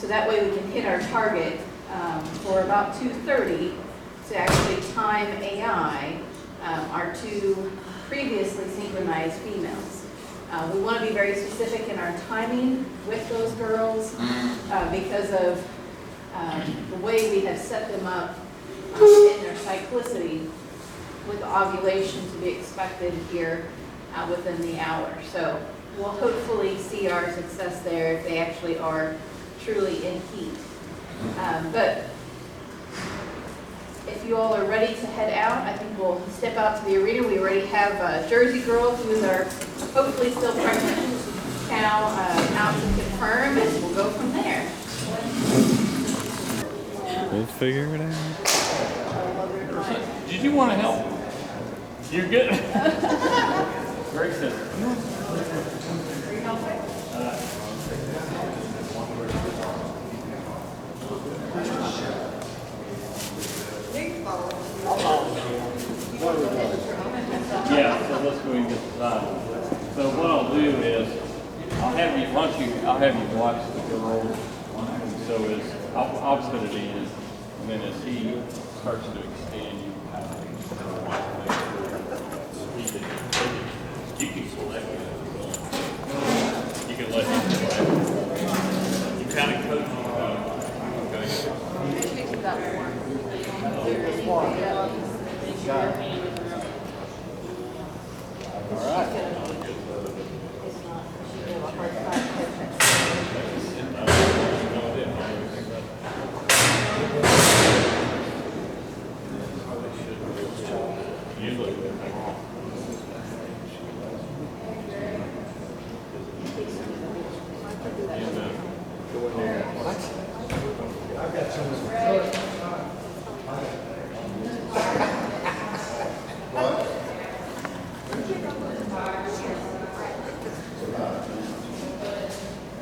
that way we can hit our target for about 2:30 to actually time AI our 2 previously synchronized females. We want to be very specific in our timing with those girls because of the way we have set them up in their cyclicity with ovulation to be expected here within the hour. So we'll hopefully see our success there if they actually are truly in heat. But if you all are ready to head out, I think we'll step out to the arena. We already have a Jersey girl who is our hopefully still pregnant cow out to confirm, and we'll go from there. We'll figure it out. Did you want to help? You're good. Very good. Yeah, so let's go and get started. So what I'll do is, I'll have you watch the girls. So I'll put it in, and then as he starts to extend, you kind of you can select it. You can let him select. You kind of coach him. All right.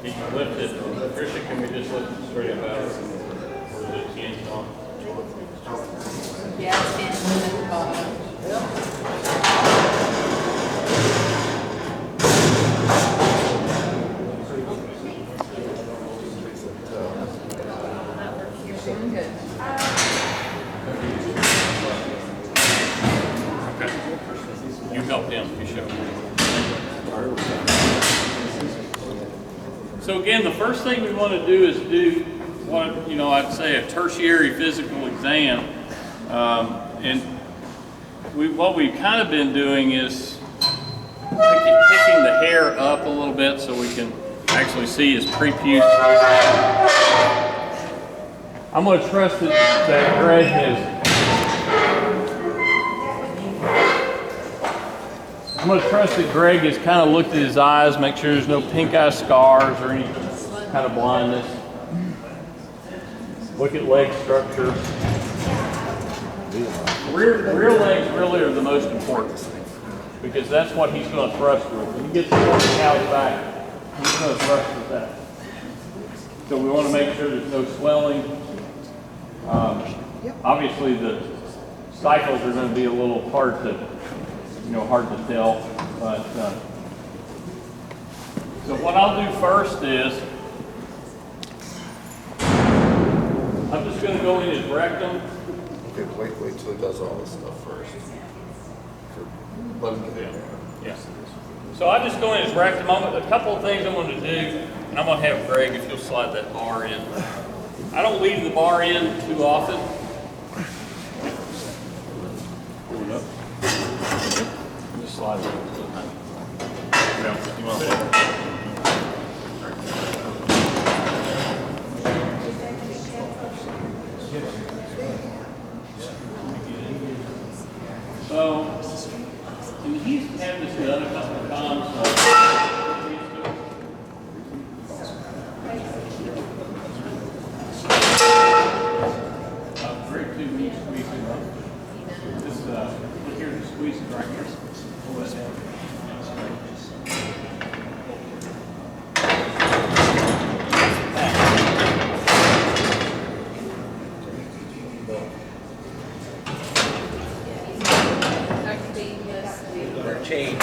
Can you lift it? Patricia, can we just lift it straight up out? Or is it changed on? Yeah, it's in at the bottom. You're doing good. Okay. You help him, you show. So again, the first thing we want to do is do what, I'd say a tertiary physical exam. And what we've kind of been doing is picking the hair up a little bit so we can actually see his prepubes. I'm going to trust that Greg has. I'm going to trust that Greg has kind of looked at his eyes, make sure there's no pink eye scars or any kind of blindness. Look at leg structure. Rear legs really are the most important because that's what he's going to thrust with. When he gets the cow's back, he's going to thrust with that. So we want to make sure there's no swelling. Obviously the cycles are going to be a little hard to tell, but so what I'll do first is I'm just going to go in his rectum. Okay, wait till he does all this stuff first. Let him get in there. Yeah. So I just go in his rectum. A couple of things I'm going to do, and I'm going to have Greg, if you'll slide that bar in. I don't leave the bar in too often. Pull it up. Just slide it in. You want to So, and he's had this done a couple of times. Very two knee squeezing. This look here, the squeeze right here. Pull that down. Change.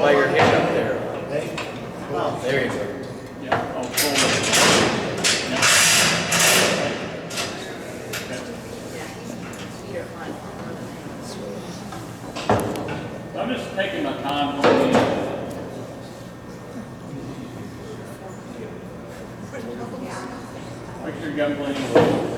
Lay your head up there. There you go. Yeah, I'll pull it. Yeah. taking my time going in. Make sure you got plenty of water.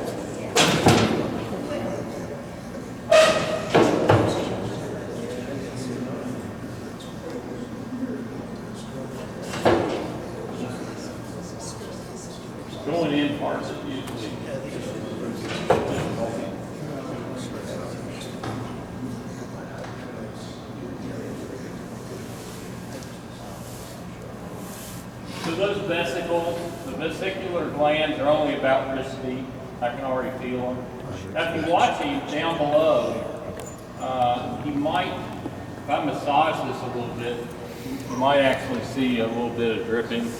Going in parts of usually. So those vesicles, the vesicular glands are only about wrist deep. I can already feel them. Now, if you watch him down below, he might, if I massage this a little bit, you might actually see a little bit of dripping.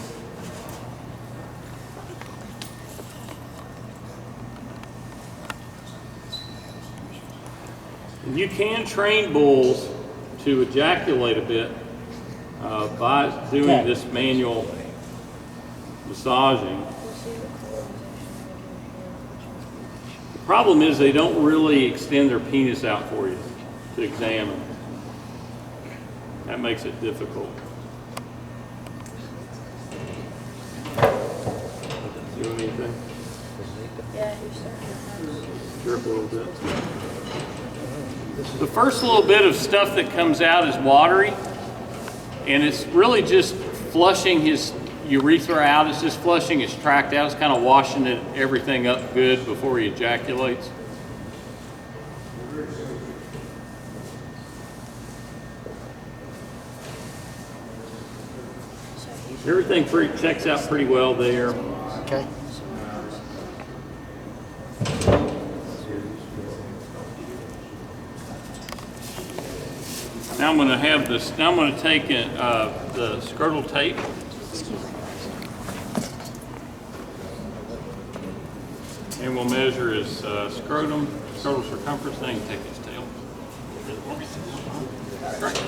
And you can train bulls to ejaculate a bit by doing this manual massaging. The problem is they don't really extend their penis out for you to examine. That makes it difficult. Do anything? Yeah, you're starting. Drip a little bit. The first little bit of stuff that comes out is watery, and it's really just flushing his urethra out. It's just flushing his tract out. It's kind of washing everything up good before he ejaculates. Everything checks out pretty well there. Okay. Now I'm going to have this. Now I'm going to take the scrotal tape. And we'll measure his scrotal circumference. Then you can take his tail. Great.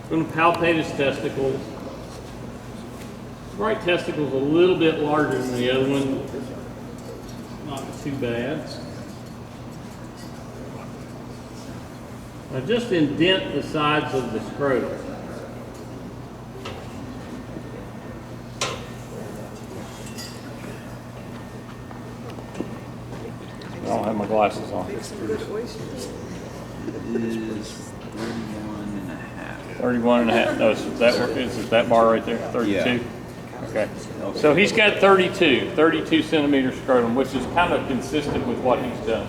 I'm going to palpate his testicles. His right testicle's a little bit larger than the other one. Not too bad. Now just indent the sides of the scrotum. I don't have my glasses on. Make some good oysters. It is 31.5. 31.5. No, is that bar right there? 32? Yeah. Okay. So he's got 32 centimeter scrotum, which is kind of consistent with what he's done.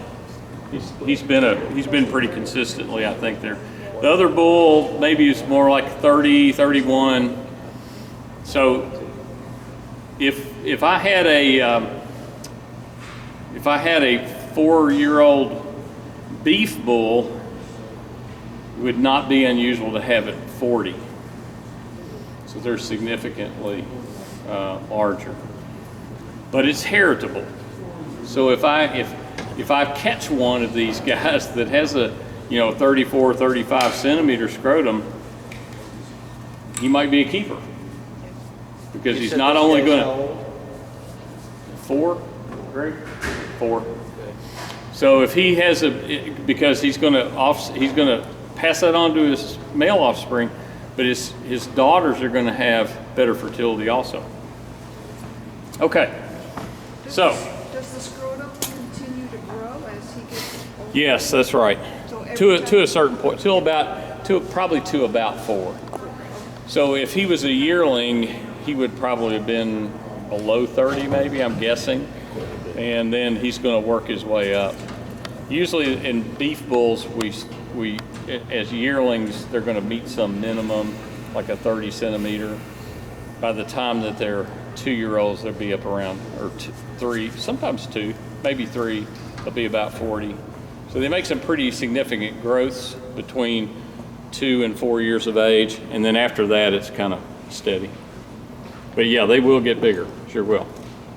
He's been pretty consistently, I think, there. The other bull maybe is more like 30, 31. So if I had a 4-year-old beef bull, it would not be unusual to have it 40. So they're significantly larger, but it's heritable. So if I catch one of these guys that has a 34, 35 centimeter scrotum, he might be a keeper because he's not only going to 4, Greg? 4. So if he has because he's going to pass that on to his male offspring, but his daughters are going to have better fertility also. Okay, so. Does the scrotum continue to grow as he gets older? Yes, that's right. So To a certain point, probably to about 4. So if he was a yearling, he would probably have been below 30, maybe, I'm guessing, and then he's going to work his way up. Usually in beef bulls, we as yearlings, they're going to meet some minimum, like a 30 centimeter. By the time that they're 2-year-olds, they'll be up around, or 3, sometimes 2, maybe 3, they'll be about 40. So they make some pretty significant growths between 2 and 4 years of age, and then after that, it's kind of steady. But yeah, they will get bigger, sure will.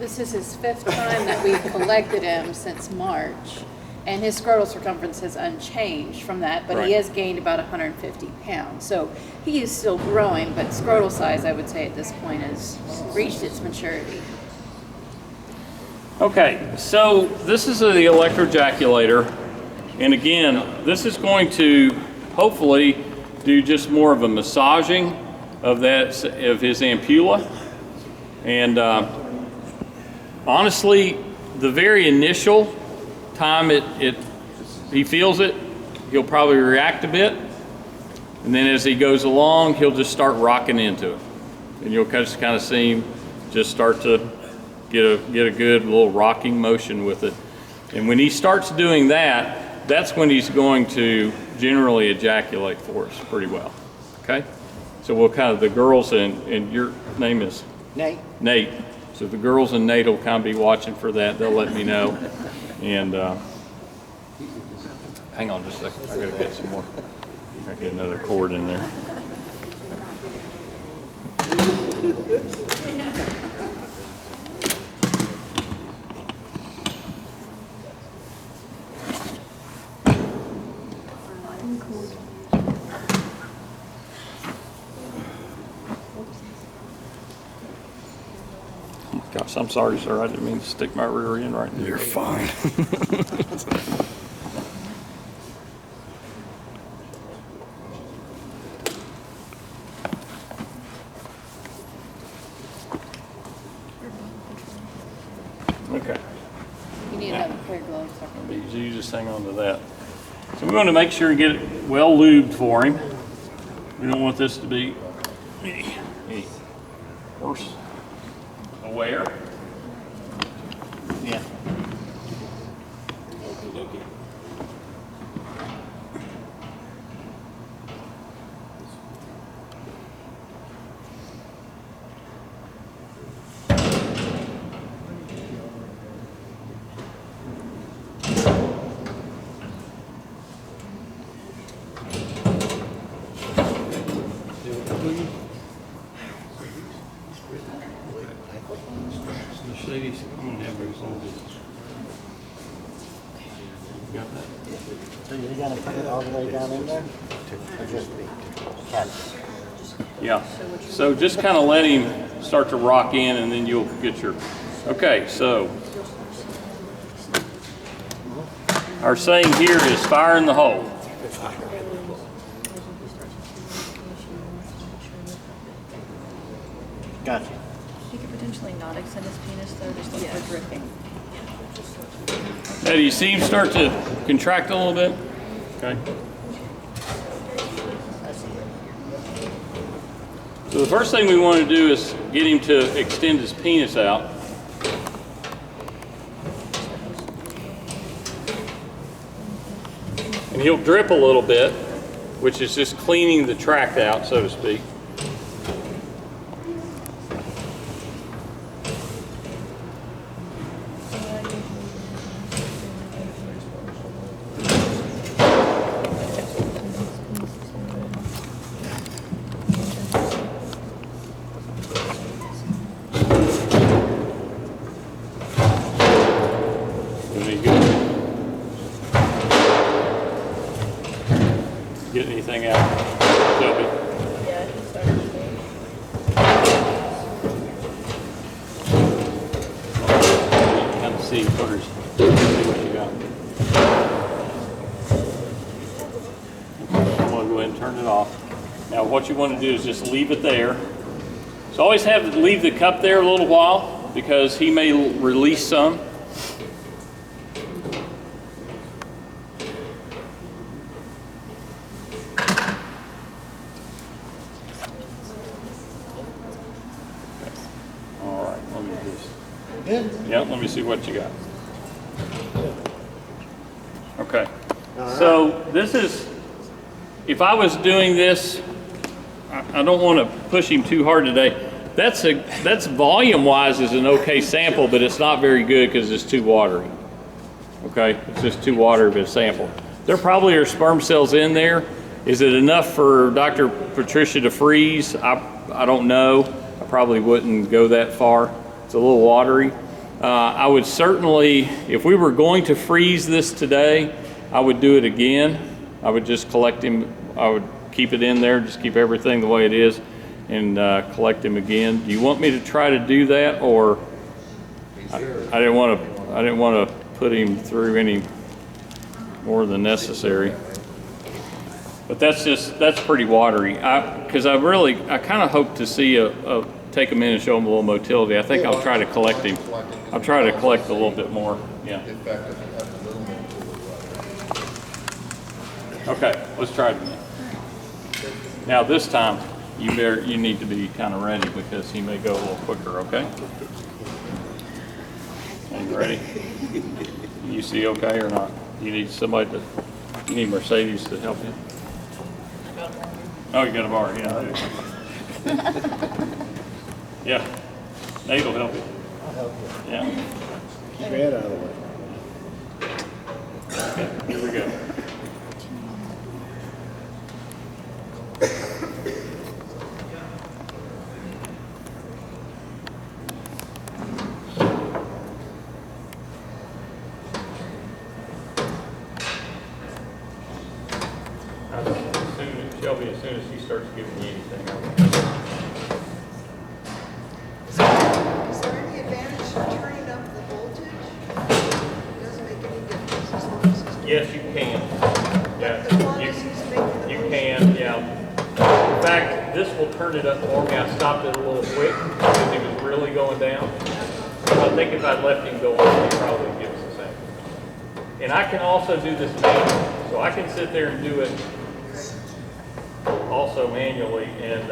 This is his 5th time that we've collected him since March, and his scrotal circumference is unchanged from that, but Right. he has gained about 150 pounds. So he is still growing, but scrotal size, I would say at this point, has reached its maturity. Okay, so this is the electrojaculator, and again, this is going to hopefully do just more of a massaging of his ampulla. And honestly, the very initial time he feels it, he'll probably react a bit, and then as he goes along, he'll just start rocking into it, and you'll just kind of see him just start to get a good little rocking motion with it. And when he starts doing that, that's when he's going to generally ejaculate for us pretty well. Okay? So we'll kind of, the girls, and your name is? Nate. Nate. So the girls and Nate will kind of be watching for that. They'll let me know. And hang on just a second. I gotta get some more. I gotta get another cord in there. Gosh, I'm sorry, sir. I didn't mean to stick my rear end right there. You're fine. Okay. You need another pair of gloves. You just hang on to that. So we want to make sure and get it well lubed for him. We don't want this to be any worse. Aware? Yeah. Okay. Mercedes, I'm gonna have her hold this. Got that? So you're gonna put it all the way down in there? Or just cap it? Yeah. So just kind of let him start to rock in, and then you'll get your. Okay, so our saying here is fire in the hole. Gotcha. He could potentially not extend his penis though, just like for dripping. Now, do you see him start to contract a little bit? Okay. So the first thing we want to do is get him to extend his penis out. And he'll drip a little bit, which is just cleaning the tract out, so to speak. Get anything out, Shelby? Yeah, he started to. Kind of see first. See what you got. I'm going to go ahead and turn it off. Now, what you want to do is just leave it there. So always leave the cup there a little while because he may release some. Yeah, let me see what you got. Okay. So this is, if I was doing this, I don't want to push him too hard today. That's volume-wise is an okay sample, but it's not very good because it's too watery. Okay, it's just too watery of a sample. There probably are sperm cells in there. Is it enough for Dr. Patricia to freeze? I don't know. I probably wouldn't go that far. It's a little watery. I would certainly, if we were going to freeze this today, I would do it again. I would just collect him. I would keep it in there, just keep everything the way it is, and collect him again. Do you want me to try to do that, or I didn't want to put him through any more than necessary. But that's pretty watery. Because I kind of hope to see take him in and show him a little motility. I think I'll try to collect him. I'll try to collect a little bit more. Yeah. Okay, let's try it again. Now this time, you need to be kind of ready because he may go a little quicker, okay? Are you ready? You see okay or not? You need you need Mercedes to help you? Oh, you got a bar, yeah. Yeah, Nate will help you. I'll help you. Yeah. Keep your head out of the way. Okay, here we go. Shelby, as soon as he starts giving you anything. Is there any advantage to turning up the voltage? It doesn't make any difference as long as it's. Yes, you can. But as long as he's making the. You can, yeah. In fact, this will turn it up for me. I stopped it a little quick because he was really going down. So I think if I'd left him go on, he'd probably give us the same. And I can also do this manually. So I can sit there and do it also manually, and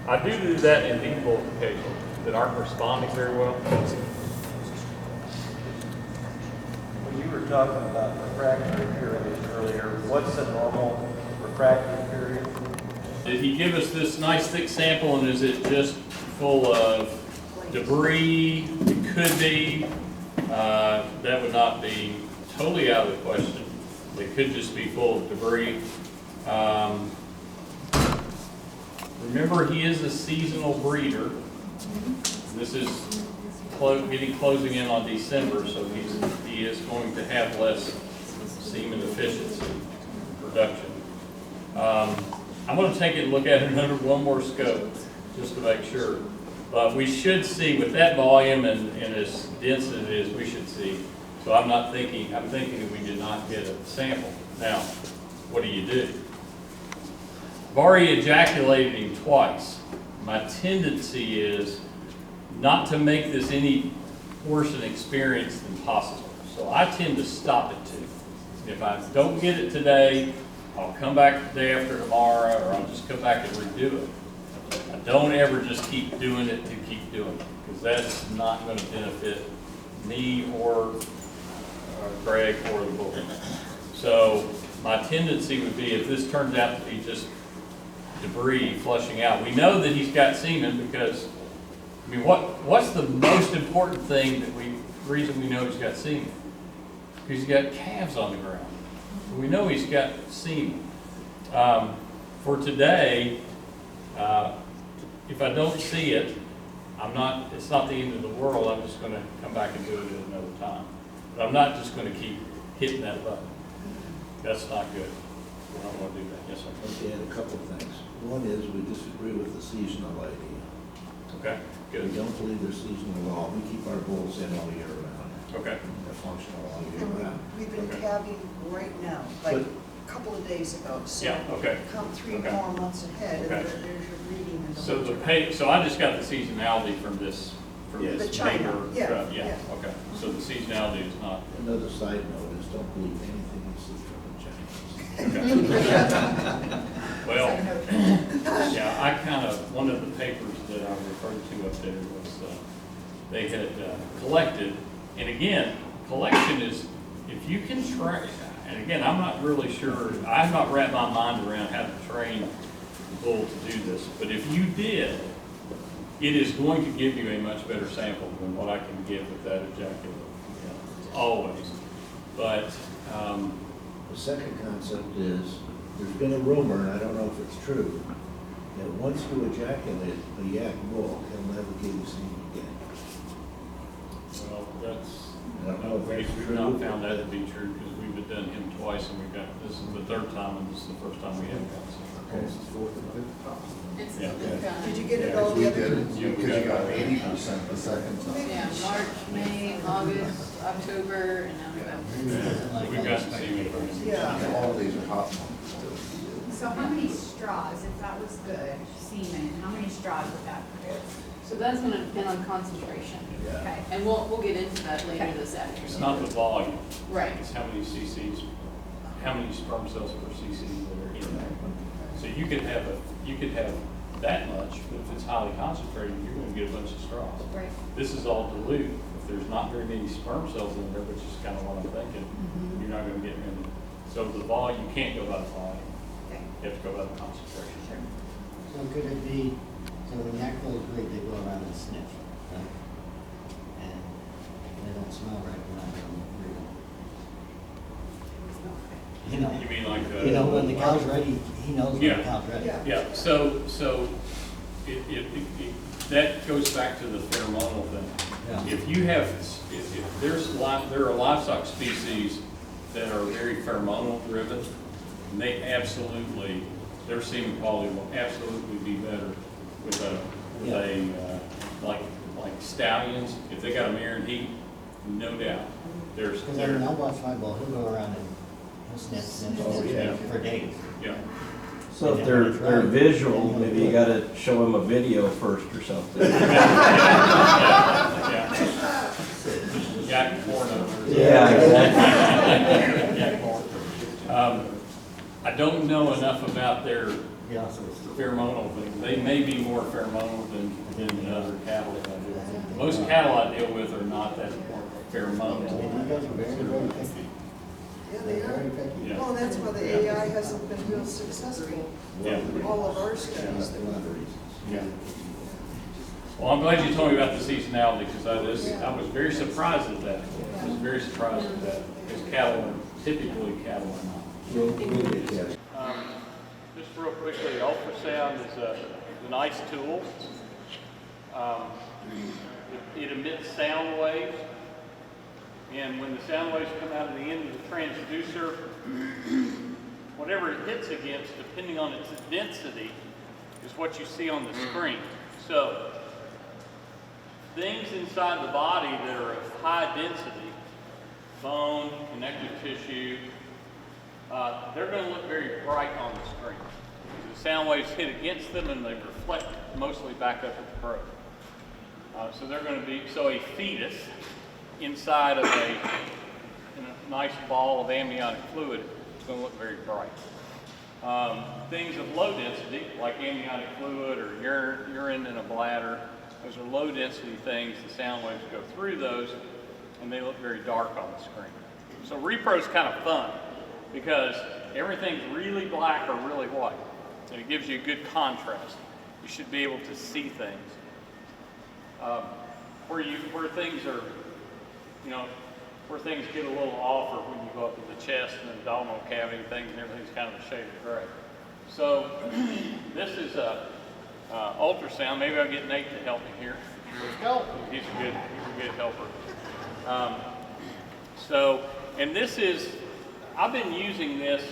I do that in these multiplications that aren't responding very well. When you were talking about refractory period earlier, what's the normal refractory period? Did he give us this nice thick sample, and is it just full of debris? It could be. That would not be totally out of the question. It could just be full of debris. Remember, he is a seasonal breeder. This is closing in on December, so he is going to have less semen efficiency production. I'm going to take it and look at it under one more scope, just to make sure. But we should see, with that volume and as dense as it is, we should see. So I'm thinking that we did not get a sample. Now, what do you do? I've already ejaculated him twice. My tendency is not to make this any worse an experience than possible. So I tend to stop at 2. If I don't get it today, I'll come back the day after tomorrow, or I'll just come back and redo it. I don't ever just keep doing it to keep doing it, because that's not going to benefit me or Greg or the book. So my tendency would be, if this turns out to be just debris flushing out, we know that he's got semen because, I mean, what's the most important thing reason we know he's got semen? Because he's got calves on the ground. So we know he's got semen. For today, if I don't see it, it's not the end of the world. I'm just going to come back and do it at another time. But I'm not just going to keep hitting that button. That's not good. I don't want to do that. Yes, sir. Okay, and a couple of things. One is we disagree with the seasonal idea. Okay, good. We don't believe they're seasonal at all. We keep our bulls in all year round. Okay. They're functional all year round. We've been Okay. calving right now, like a couple of days ago, so. Yeah, okay. Come 3 Okay. more months ahead, and Okay. there's your breeding and the. So winter. so I just got the seasonality from this Yes. The China, paper. yeah, Yeah, yeah. okay. So the seasonality is not. Another side note is don't believe anything you see from the Chinese. Well, yeah, I kind of, one of the papers that I referred to up there was, they had collected, and again, collection is, if you can train, and again, I'm not really sure, I have not wrapped my mind around how to train the bull to do this, but if you did, it is going to give you a much better sample than what I can get with that ejaculate, always. But, The second concept is, there's been a rumor, and I don't know if it's true, that once you ejaculate a yak bull, he'll never give you semen again. well, that's, I don't know if that's we've true. not found that to be true, because we've done him twice, and this is the 3rd time, and this is the first time we haven't got some. It's, Did you get it all We the did other? it, because you got 80% the second time. yeah, March, May, August, October, and now November. We've got semen. Yeah. All of these are hot ones still. So how many straws, if that was good, semen, how many straws would that produce? So that's gonna depend on concentration. Okay. And we'll get into that later this afternoon. It's not the volume. Right. It's how many cc's, how many sperm cells per cc that are in there. So you could have that much, but if it's highly concentrated, you're gonna get a bunch of straws. Right. This is all dilute. If there's not very many sperm cells in there, which is kind of what I'm thinking, you're not gonna get many. So the volume, you can't go by the volume. Okay. You have to go by the concentration. So could it be, so when yak goes big, they go around and sniff, right? And they don't smell right, they're not gonna breed them. You know, You mean like you know, when the cow's ready, he knows when Yeah. the cow's ready. Yeah. Yeah, so that goes back to the pheromonal thing. Yeah. If you have, if there are livestock species that are very pheromonal driven, and they absolutely, their semen quality will absolutely be better with like stallions. If they got a mare and heat, no doubt. Because I mean, I'll watch my bull, he'll go around and he'll sniff yeah. for days. Yeah. So if they're visual, maybe you gotta show them a video first or something. Yak porno. Yeah, exactly. Yak porn. I don't know enough about their Yeah, so it's. pheromonal thing. They may be more pheromonal than the other cattle that I deal with. Most cattle I deal with are not that pheromonal. You guys are very, very picky. Yeah, they Very are. picky. Yeah. Well, and that's why the AI hasn't been real successful. Yeah. All of our studies. That's one of the reasons. Yeah. Well, I'm glad you told me about the seasonality because I was very surprised at that. I was very surprised at that because typically cattle are not. Just real quickly, ultrasound is a nice tool. It emits sound waves, and when the sound waves come out of the end of the transducer, whatever it hits against, depending on its density, is what you see on the screen. So, things inside the body that are of high density, bone, connective tissue, they're going to look very bright on the screen. The sound waves hit against them and they reflect mostly back up at the throat. So they're going to be, so a fetus inside of a nice ball of amniotic fluid is going to look very bright. Things of low density, like amniotic fluid or urine in a bladder, those are low density things. The sound waves go through those and they look very dark on the screen. So repro is kind of fun because everything's really black or really white. And it gives you a good contrast. You should be able to see things. Where things are, where things get a little off, or when you go up to the chest and the abdominal cavity, things and everything's kind of a shade of gray. So this is a ultrasound. Maybe I'll get Nate to help me here. Let's go. He's a good helper. And this is, I've been using this.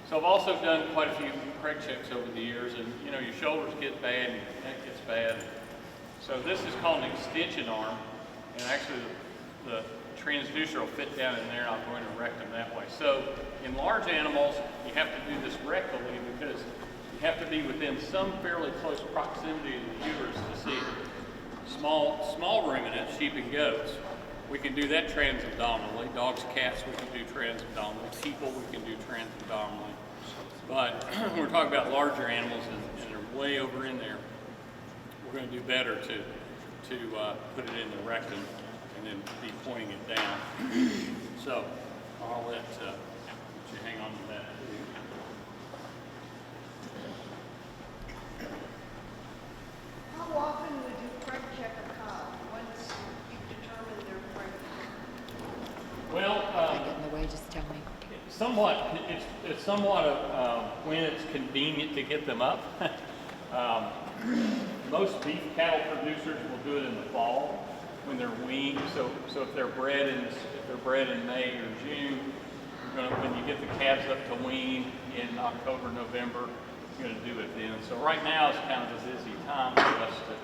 So I've also done quite a few preg checks over the years, and your shoulders get bad, and your neck gets bad. So this is called an extension arm, and actually the transducer will fit down in there, and I'll go in and erect them that way. So in large animals, you have to do this rectally because you have to be within some fairly close proximity to the uterus to see small ruminants, sheep and goats. We can do that transabdominally. Dogs, cats, we can do transabdominally. People, we can do transabdominally. But when we're talking about larger animals and they're way over in there, we're going to do better to put it in the rectum and then be pointing it down. So I'll let you hang on to that too. How often would you preg check a cow once you've determined they're pregnant? Well, Get in the way, just tell me. it's somewhat of when it's convenient to get them up. Most beef cattle producers will do it in the fall when they're weaned. So if they're bred in May or June, when you get the calves up to wean in October, November, going to do it then. So right now is kind of a busy time for us to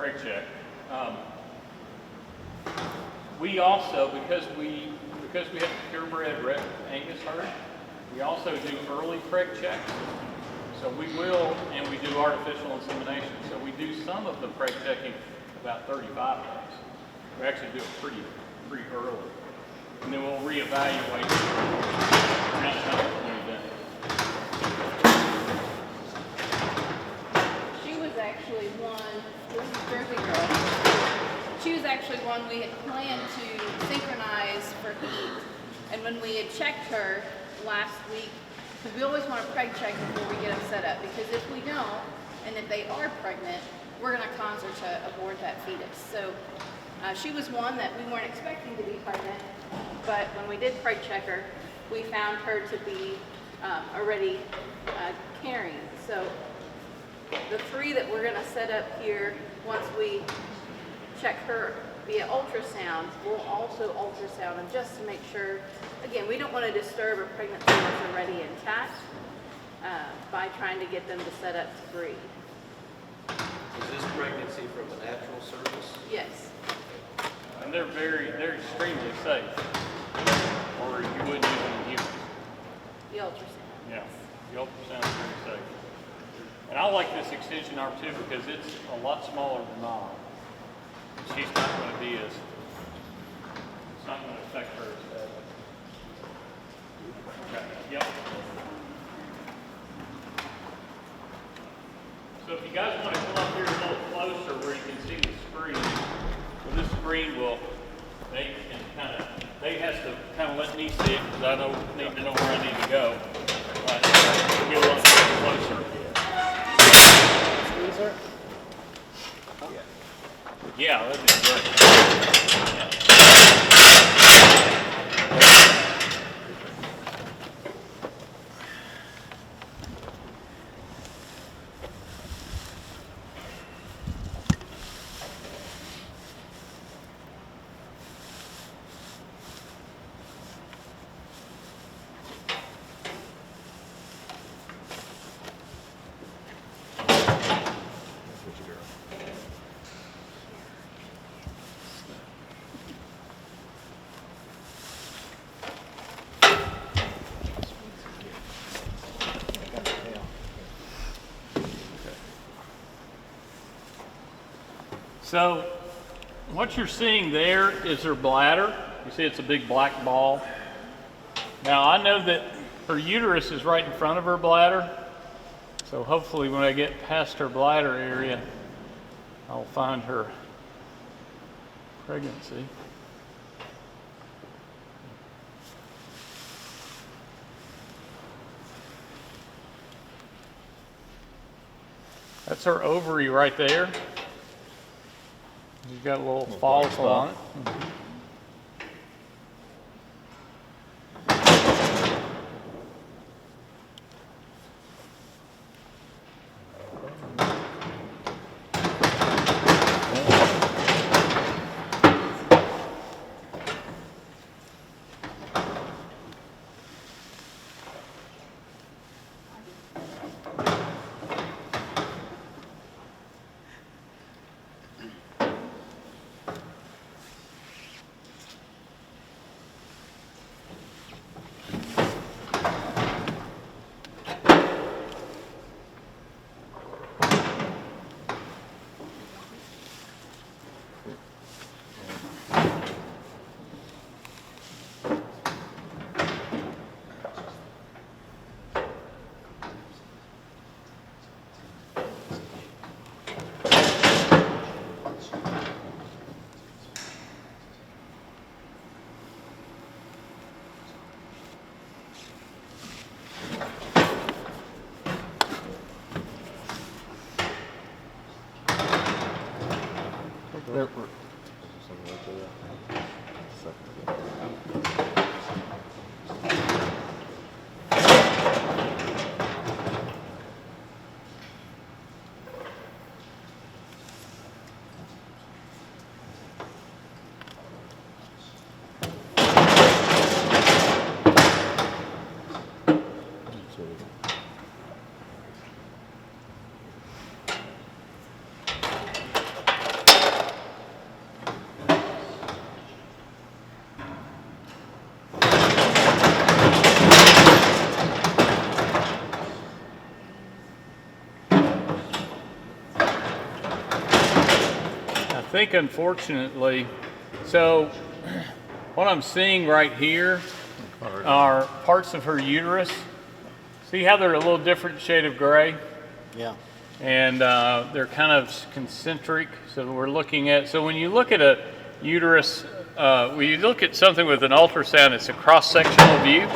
preg check. We also, because we have a purebred red Angus herd, we also do early preg checks. So we will, and we do artificial insemination. So we do some of the preg checking about 35 days. We actually do it pretty early. And then we'll reevaluate around 120 days. She was actually one, this is Jersey Girl. She was actually one we had planned to synchronize for heat. And when we had checked her last week, because we always want to preg check before we get them set up, because if we don't, and if they are pregnant, we're going to cause her to abort that fetus. So she was one that we weren't expecting to be pregnant, but when we did preg check her, we found her to be already carrying. So the 3 that we're going to set up here, once we check her via ultrasound, we'll also ultrasound them just to make sure. Again, we don't want to disturb a pregnancy that's already intact by trying to get them to set up to breed. Is this pregnancy from a natural service? Yes. And they're extremely safe. Or you wouldn't use them in humans. The ultrasound. Yeah, the ultrasound is very safe. And I like this extension arm too because it's a lot smaller than mine. She's not going to be as, it's not going to affect her as badly. Okay, yep. So if you guys want to come up here a little closer where you can see the screen, well, this screen will, they has to kind of let me see it because I don't need to know where I need to go. But we'll get a little closer. Yeah, that'd be great. So what you're seeing there is her bladder. You see it's a big black ball. Now I know that her uterus is right in front of her bladder. So hopefully when I get past her bladder area, I'll find her pregnancy. That's her ovary right there. She's got a little follicle on it. think unfortunately, so what I'm seeing right here are parts of her uterus. See how they're a little different shade of gray? Yeah. And they're kind of concentric. So we're looking at, so when you look at a uterus, when you look at something with an ultrasound, it's a cross-sectional view.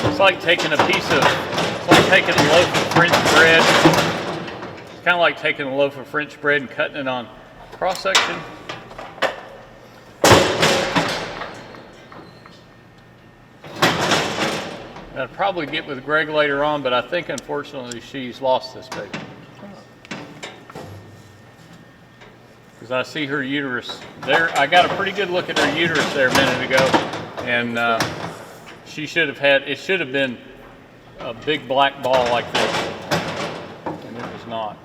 It's like taking a piece of, it's like taking a loaf of French bread. It's kind of like taking a loaf of French bread and cutting it on cross-section. I'd probably get with Greg later on, but I think unfortunately she's lost this baby. Because I see her uterus there. I got a pretty good look at her uterus there a minute ago, and she should have had, it should have been a big black ball like this, and it was not.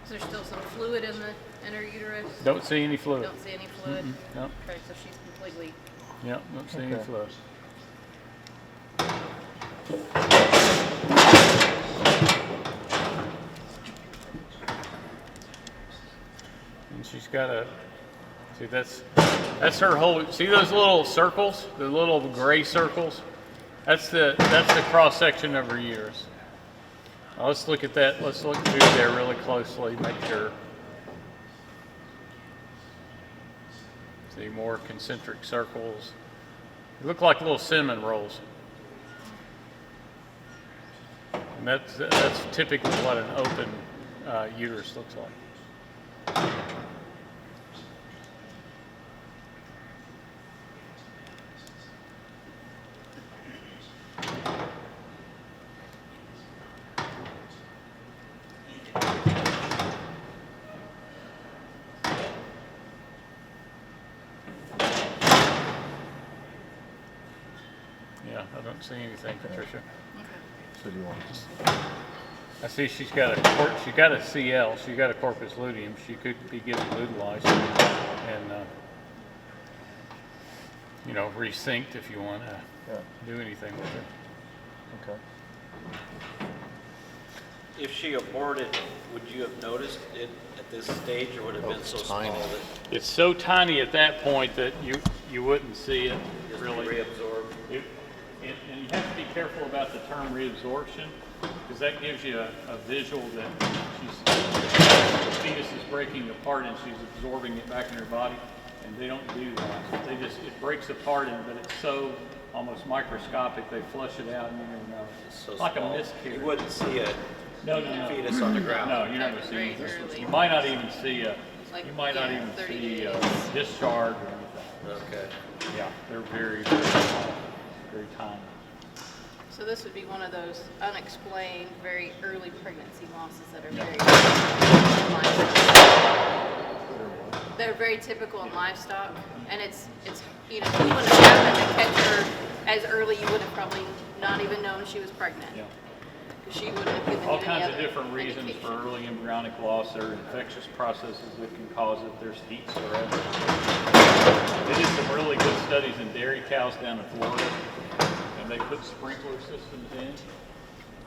Is there still some fluid in her uterus? Don't see any fluid. Don't see any fluid? No. Okay, so she's completely... Yep, don't see any fluid. And she's got a, see that's her whole, see those little circles, the little gray circles? That's the cross section of her uterus. Now let's look at that, let's look through there really closely, make sure. See more concentric circles. They look like little cinnamon rolls. And that's typically what an open uterus looks like. Yeah, I don't see anything, Patricia. So do you want this? I see she's got a CL. She's got a corpus luteum. She could be getting utilized and you know, resynced if you want to do anything with it. Okay. If she aborted, would you have noticed it at this stage, or would it have been so small tiny. that It's so tiny at that point that you wouldn't see it it really. reabsorbed? And you have to be careful about the term reabsorption, because that gives you a visual that the fetus is breaking apart and she's absorbing it back in her body, and they don't do that. It breaks apart, but it's so almost microscopic, they flush it out and you never know. It's so It's like small. a miscarriage. You wouldn't see a No. fetus on the ground. No, you never see Very this. early. You might not even see Like, you might not yeah, even 30 see days. discharge or anything. Okay. Yeah, they're very, very small, very tiny. So this would be one of those unexplained, very early pregnancy losses that are very they're very typical in livestock, and it's you know, if you would have happened to catch her as early, you would have probably not even known she was pregnant. Yeah. Because she wouldn't have given you All any kinds of other different reasons indication. for early embryonic loss. There are infectious processes that can cause it. There's heat stress. They did some really good studies in dairy cows down in Florida, and they put sprinkler systems in.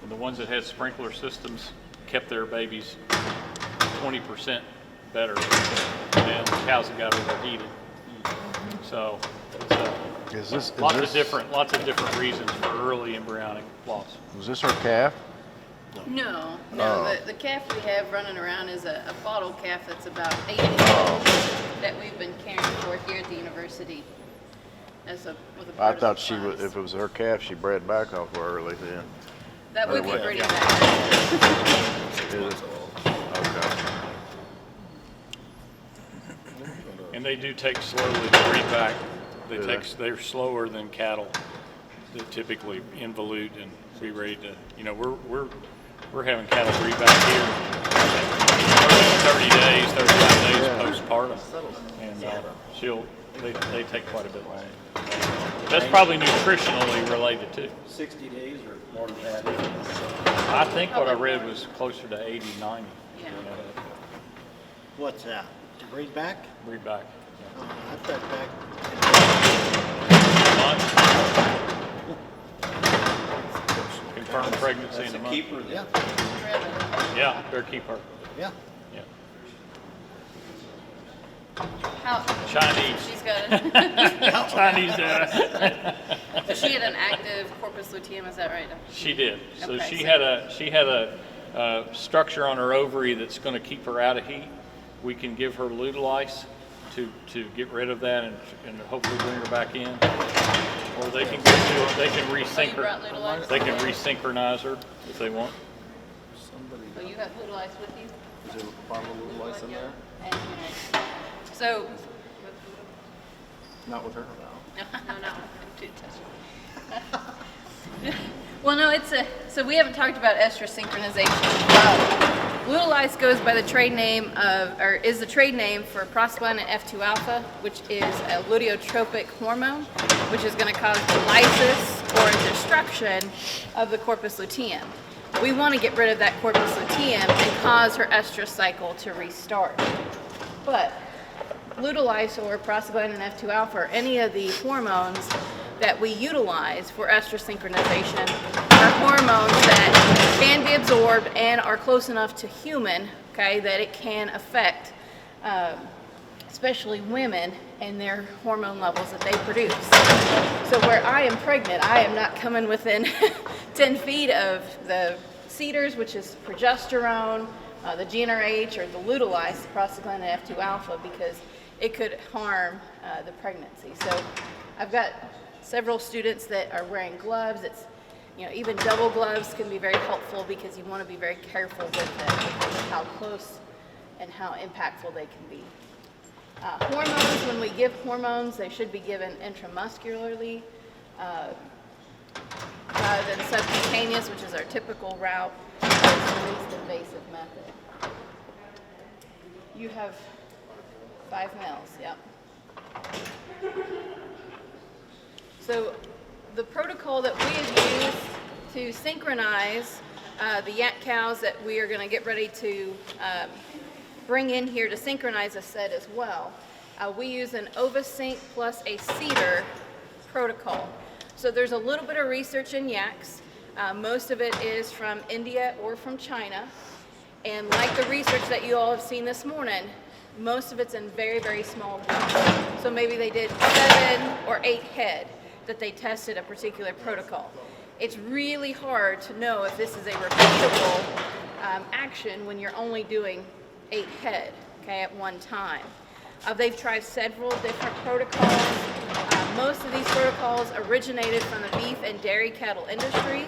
And the ones that had sprinkler systems kept their babies 20% better than the cows that got overheated. So it's lots of different reasons for early embryonic loss. Was this our calf? No, Oh. the calf we have running around is a bottle calf that's about 8 years old that we've been caring for here at the university with a I part of thought the she would, funds. if it was her calf, she bred back off early then. That would be Otherwise- pretty bad. Is it? Okay. And they do take slowly to breed back. Do they? They're slower than cattle that typically involute and be ready to, you know, we're having cattle breed back here 30 days, 35 days postpartum. And they take quite a bit longer. That's probably nutritionally related too. 60 days or more than that. I think what I read was closer to 80, 90. Yeah. What's that? To breed back? Breed back. I thought back. pregnancy in a month. Yeah, Yeah, better keep her. yeah. Yeah. How, Chinese. she's got Chinese. so she had an active corpus luteum, is that right? She did. So Okay, she so- had a structure on her ovary that's going to keep her out of heat. We can give her Lutalice to get rid of that and hopefully bring her back in. Or they can resync brought her. Lutalice? They can resynchronize her if they want. Somebody, Oh, you have Lutalice with you? is there a bottle of little ice in there? And, so, Not with her, no. no. Well, no, so we haven't talked about estrous synchronization. Lutalice goes by the trade name is the trade name for prostaglandin F2 alpha, which is a luteotropic hormone, which is going to cause the lysis or destruction of the corpus luteum. We want to get rid of that corpus luteum and cause her estrous cycle to restart. But Lutalice or prostaglandin F2 alpha or any of the hormones that we utilize for estrous synchronization are hormones that can be absorbed and are close enough to human, okay, that it can affect especially women and their hormone levels that they produce. So where I am pregnant, I am not coming within 10 feet of the cedars, which is progesterone, the GnRH, or the Lutalice, prostaglandin F2 alpha, because it could harm the pregnancy. So I've got several students that are wearing gloves. It's, even double gloves can be very helpful because you want to be very careful with them because of how close and how impactful they can be. Hormones, when we give hormones, they should be given intramuscularly rather than subcutaneous, which is our typical route. It's the least invasive method. You have 5 males, yep. So the protocol that we have used to synchronize the yak cows that we are going to get ready to bring in here to synchronize a set as well, we use an ovasync plus a cedar protocol. So there's a little bit of research in yaks. Most of it is from India or from China. And like the research that you all have seen this morning, most of it's in very, very small groups. So maybe they did 7 or 8 head that they tested a particular protocol. It's really hard to know if this is a repeatable action when you're only doing 8 head, okay, at one time. They've tried several different protocols. Most of these protocols originated from the beef and dairy cattle industries.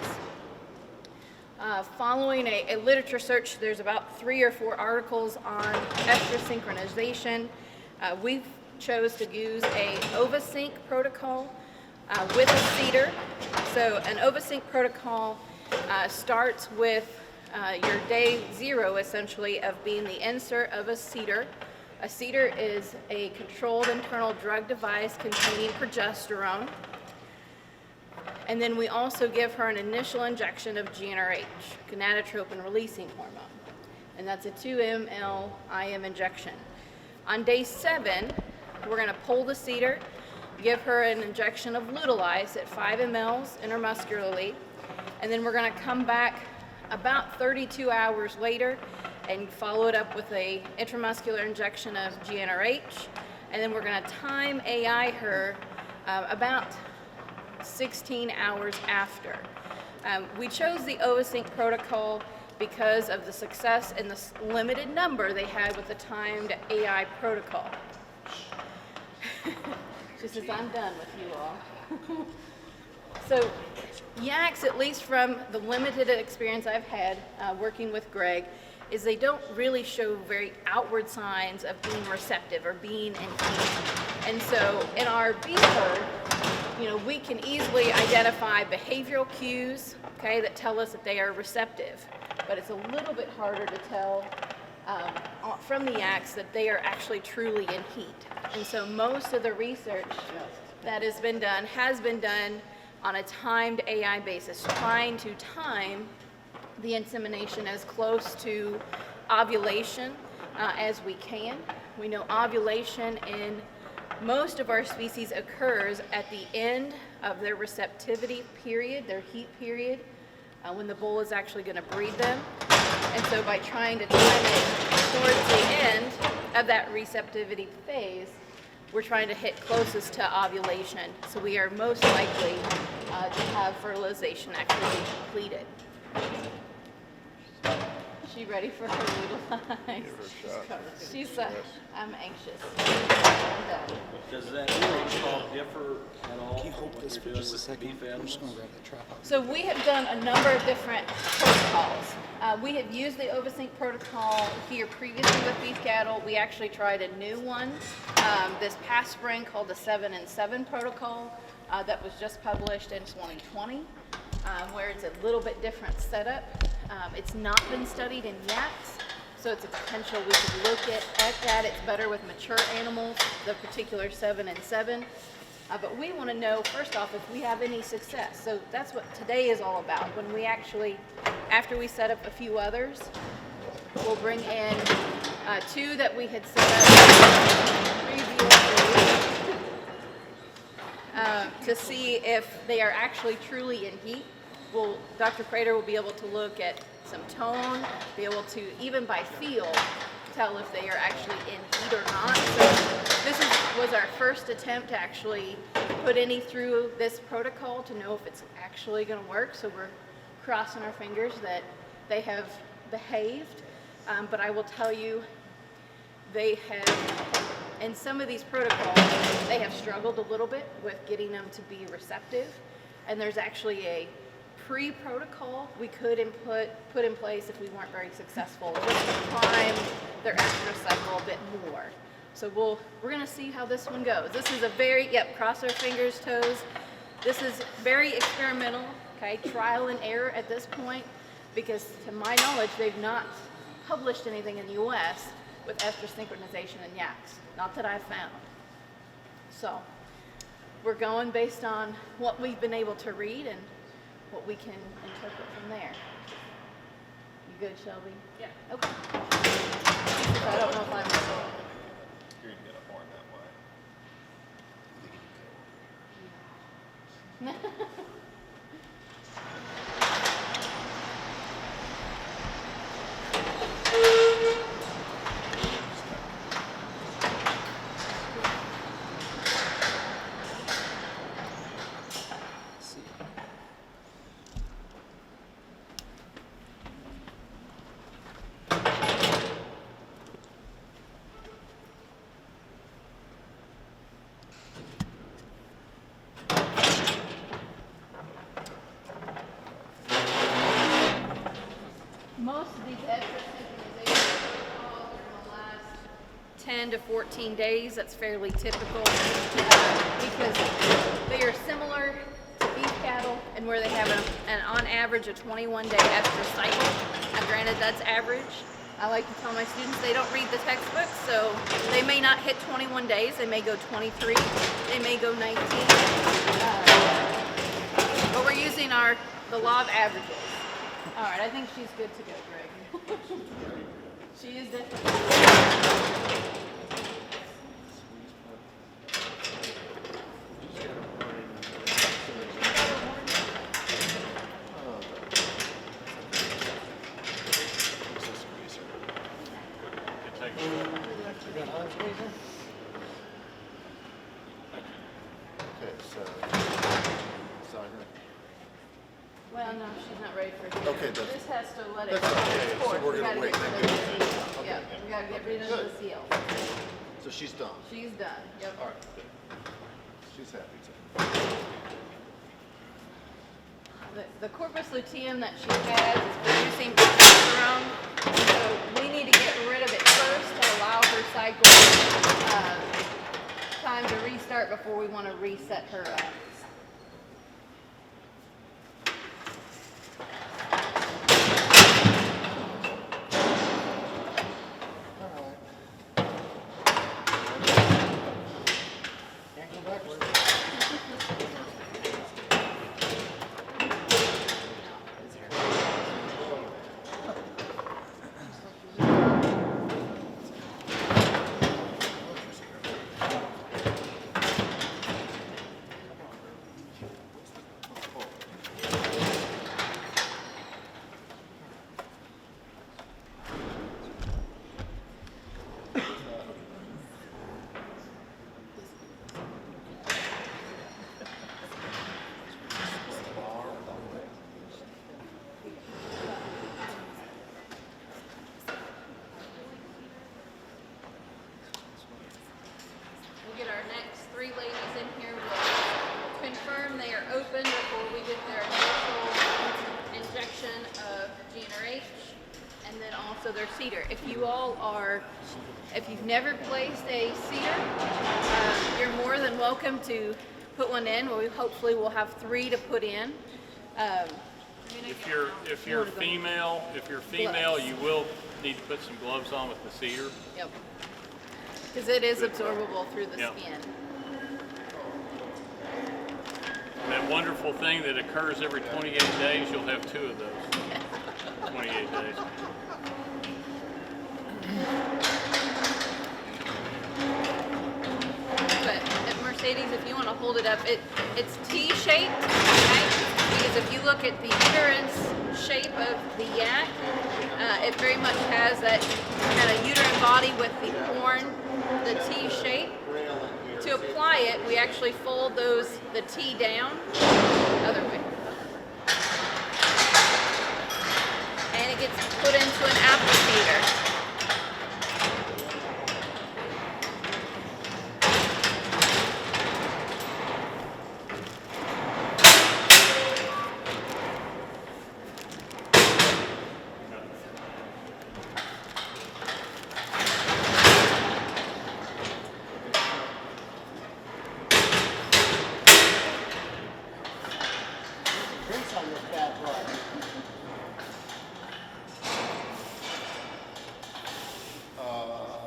Following a literature search, there's about 3 or 4 articles on estrous synchronization. We chose to use a ovasync protocol with a cedar. So an ovasync protocol starts with your day 0, essentially, of being the insert of a cedar. A cedar is a controlled internal drug device containing progesterone. And then we also give her an initial injection of GnRH, gonadotropin releasing hormone. And that's a 2 ml IM injection. On day 7, we're going to pull the cedar, give her an injection of Lutalice at 5 mLs intramuscularly, and then we're going to come back about 32 hours later and follow it up with a intramuscular injection of GnRH, and then we're going to time AI her about 16 hours after. We chose the ovasync protocol because of the success and the limited number they had with the timed AI protocol. Just as I'm done with you all. So yaks, at least from the limited experience I've had working with Greg, is they don't really show very outward signs of being receptive or being in heat. And so in our beef herd, we can easily identify behavioral cues, okay, that tell us that they are receptive. But it's a little bit harder to tell from the yaks that they are actually truly in heat. And so most of the research that has been done on a timed AI basis, trying to time the insemination as close to ovulation as we can. We know ovulation in most of our species occurs at the end of their receptivity period, their heat period. when the bull is actually going to breed them. And so by trying to time it towards the end of that receptivity phase, we're trying to hit closest to ovulation. So we are most likely to have fertilization actually be completed. Is she ready for her utilize? She's, I'm anxious. Does that protocol differ at all? Can you hold this for just a second? I'm just gonna grab that trap out. So we have done a number of different protocols. We have used the OvaSync protocol here previously with beef cattle. We actually tried a new one this past spring called the 7-in-7 protocol that was just published in 2020, where it's a little bit different setup. It's not been studied in yaks, so it's a potential we could look at that. It's better with mature animals, the particular 7-in-7. But we want to know, first off, if we have any success. So that's what today is all about. When we actually, after we set up a few others, we'll bring in 2 that we had set up previously to see if they are actually truly in heat. Dr. Prater will be able to look at some tone, be able to, even by feel, tell if they are actually in heat or not. So this was our first attempt to actually put any through this protocol to know if it's actually going to work. So we're crossing our fingers that they have behaved. But I will tell you, they have, in some of these protocols, they have struggled a little bit with getting them to be receptive. And there's actually a pre-protocol we could put in place if we weren't very successful, just to prime their estrous cycle a bit more. So we're going to see how this one goes. This is a very, cross our fingers, toes. This is very experimental, okay, trial and error at this point, because to my knowledge, they've not published anything in the US with estrous synchronization in yaks, not that I've found. So we're going based on what we've been able to read and what we can interpret from there. You good, Shelby? Yeah. Okay. I don't know if I'm You're gonna get a horn that way. Most of these estrous synchronization protocols are in the last 10 to 14 days. That's fairly typical because they are similar to beef cattle and where they have on average a 21-day estrous cycle. Now granted, that's average. I like to tell my students they don't read the textbook, so they may not hit 21 days. They may go 23. They may go 19. But we're using the law of averages. All right, I think she's good to go, Greg. She is definitely. Okay, so, Well, no, she's not ready for it. Okay, that's- This has to let it that's okay, so course. we're We gonna gotta wait get and rid then of do the it. seal. Okay, Yeah, yeah. we gotta get rid of Good. the seal. So she's done. She's done, yep. All right, good. She's happy too. The corpus luteum that she has is producing progesterone, so we need to get rid of it first to allow her cycle time to restart before we want to reset her up. Can't go backwards. open before we get their initial injection of GnRH, and then also their cedar. If you've never placed a cedar, you're more than welcome to put one in. Hopefully we'll have 3 to put in. If you're female, you will need to put some gloves on with the cedar. Yep. Because it is absorbable through the skin. And that wonderful thing that occurs every 28 days, you'll have 2 of those. 28 days. But at Mercedes, if you want to hold it up, it's T-shaped, okay? Because if you look at the uterine shape of the yak, it very much has that kind of uterine body with the horn, the T shape. To apply it, we actually fold the T down, other way. And it gets put into an applicator.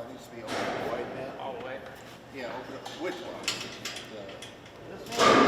It needs to be over the white man. All the way? Yeah, over the, which one? This one?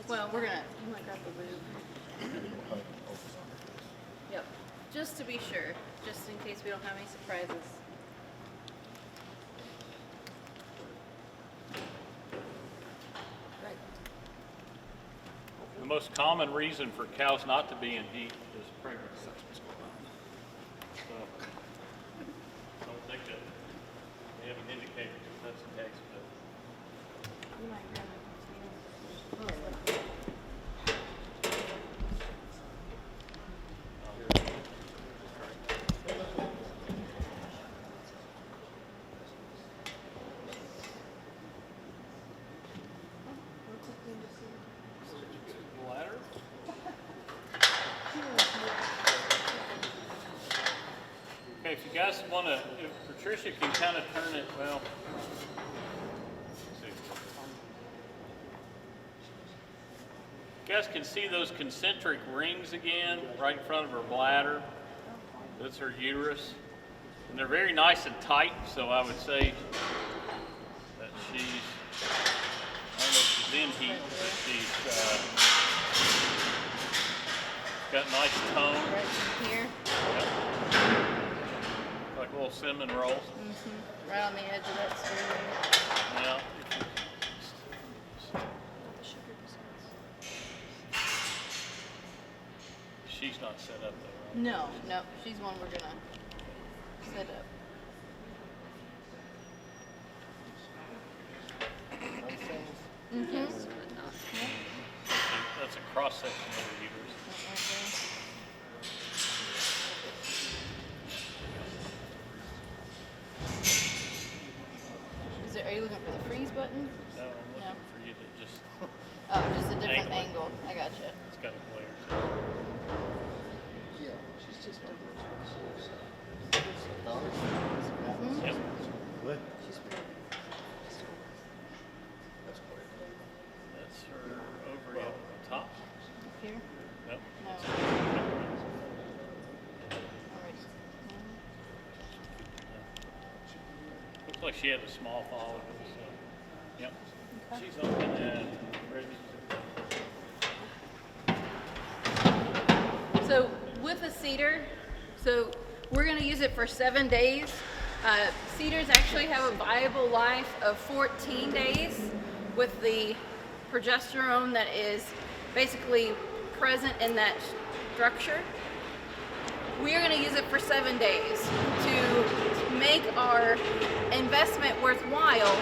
Well, you might grab the lube. Yep, just to be sure, just in case we don't have any surprises. Right. The most common reason for cows not to be in heat is pregnancy. So, I don't think that they haven't indicated that that's the case, but You might grab it. bladder. Okay, if you guys want to, if Patricia can kind of turn it, well, let's see. You guys can see those concentric rings again right in front of her bladder. That's her uterus. And they're very nice and tight, so I would say that she's, I don't know if she's in heat, but she's got nice tone. Right here. Yep. Like little cinnamon rolls. Mm-hmm. Right on the edge of that string. Yeah. She's not set up though, right? No, she's one we're gonna set up. Mm-hmm. Yes, but not. That's a cross section of the uterus. Are you looking for the freeze button? No, I'm looking for you to just. Oh, just a different angle. I gotcha. It's got a glare. Yeah, she's just Yep. What? That's her ovary up at the top. Here? Nope. No. All right. Looked like she had a small follicle, so, yep. She's open and ready. So with the cedar, so we're gonna use it for 7 days. Cedars actually have a viable life of 14 days with the progesterone that is basically present in that structure. We are going to use it for 7 days to make our investment worthwhile.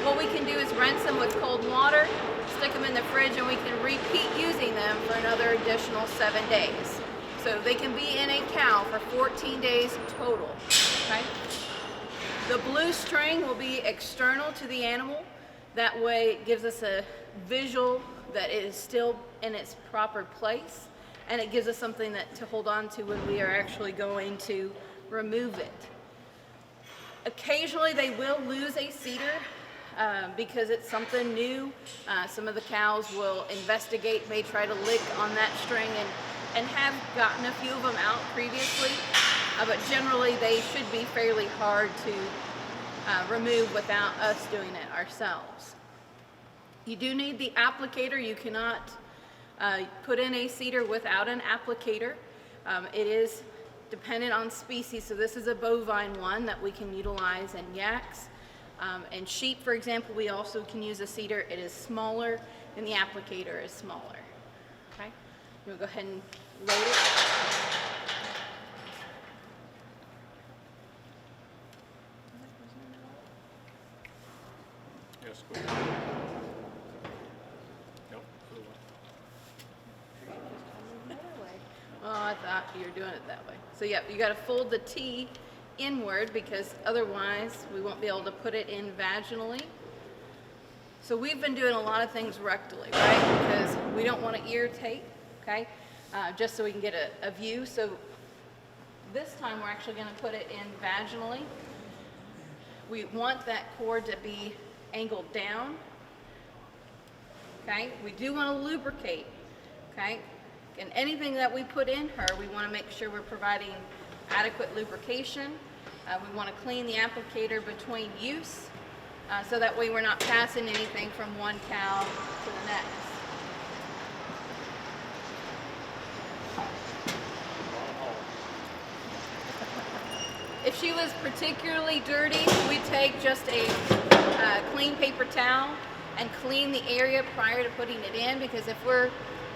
What we can do is rinse them with cold water, stick them in the fridge, and we can repeat using them for another additional 7 days. So they can be in a cow for 14 days total. Okay? The blue string will be external to the animal. That way it gives us a visual that it is still in its proper place, and it gives us something to hold on to when we are actually going to remove it. Occasionally they will lose a cedar because it's something new. Some of the cows will investigate, may try to lick on that string, and have gotten a few of them out previously, but generally they should be fairly hard to remove without us doing it ourselves. You do need the applicator. You cannot put in a cedar without an applicator. It is dependent on species, so this is a bovine one that we can utilize in yaks. And sheep, for example, we also can use a cedar. It is smaller and the applicator is smaller. Okay, we'll go ahead and load it. Yes, go. Nope. Oh, I thought you were doing it that way. So yeah, you got to fold the T inward because otherwise we won't be able to put it in vaginally. So we've been doing a lot of things rectally, right? Because we don't want to irritate, okay? Just so we can get a view. So this time we're actually going to put it in vaginally. We want that cord to be angled down, okay? We do want to lubricate, okay? And anything that we put in her, we want to make sure we're providing adequate lubrication. We want to clean the applicator between use, so that way we're not passing anything from one cow to the next. If she was particularly dirty, we take just a clean paper towel and clean the area prior to putting it in, because if we're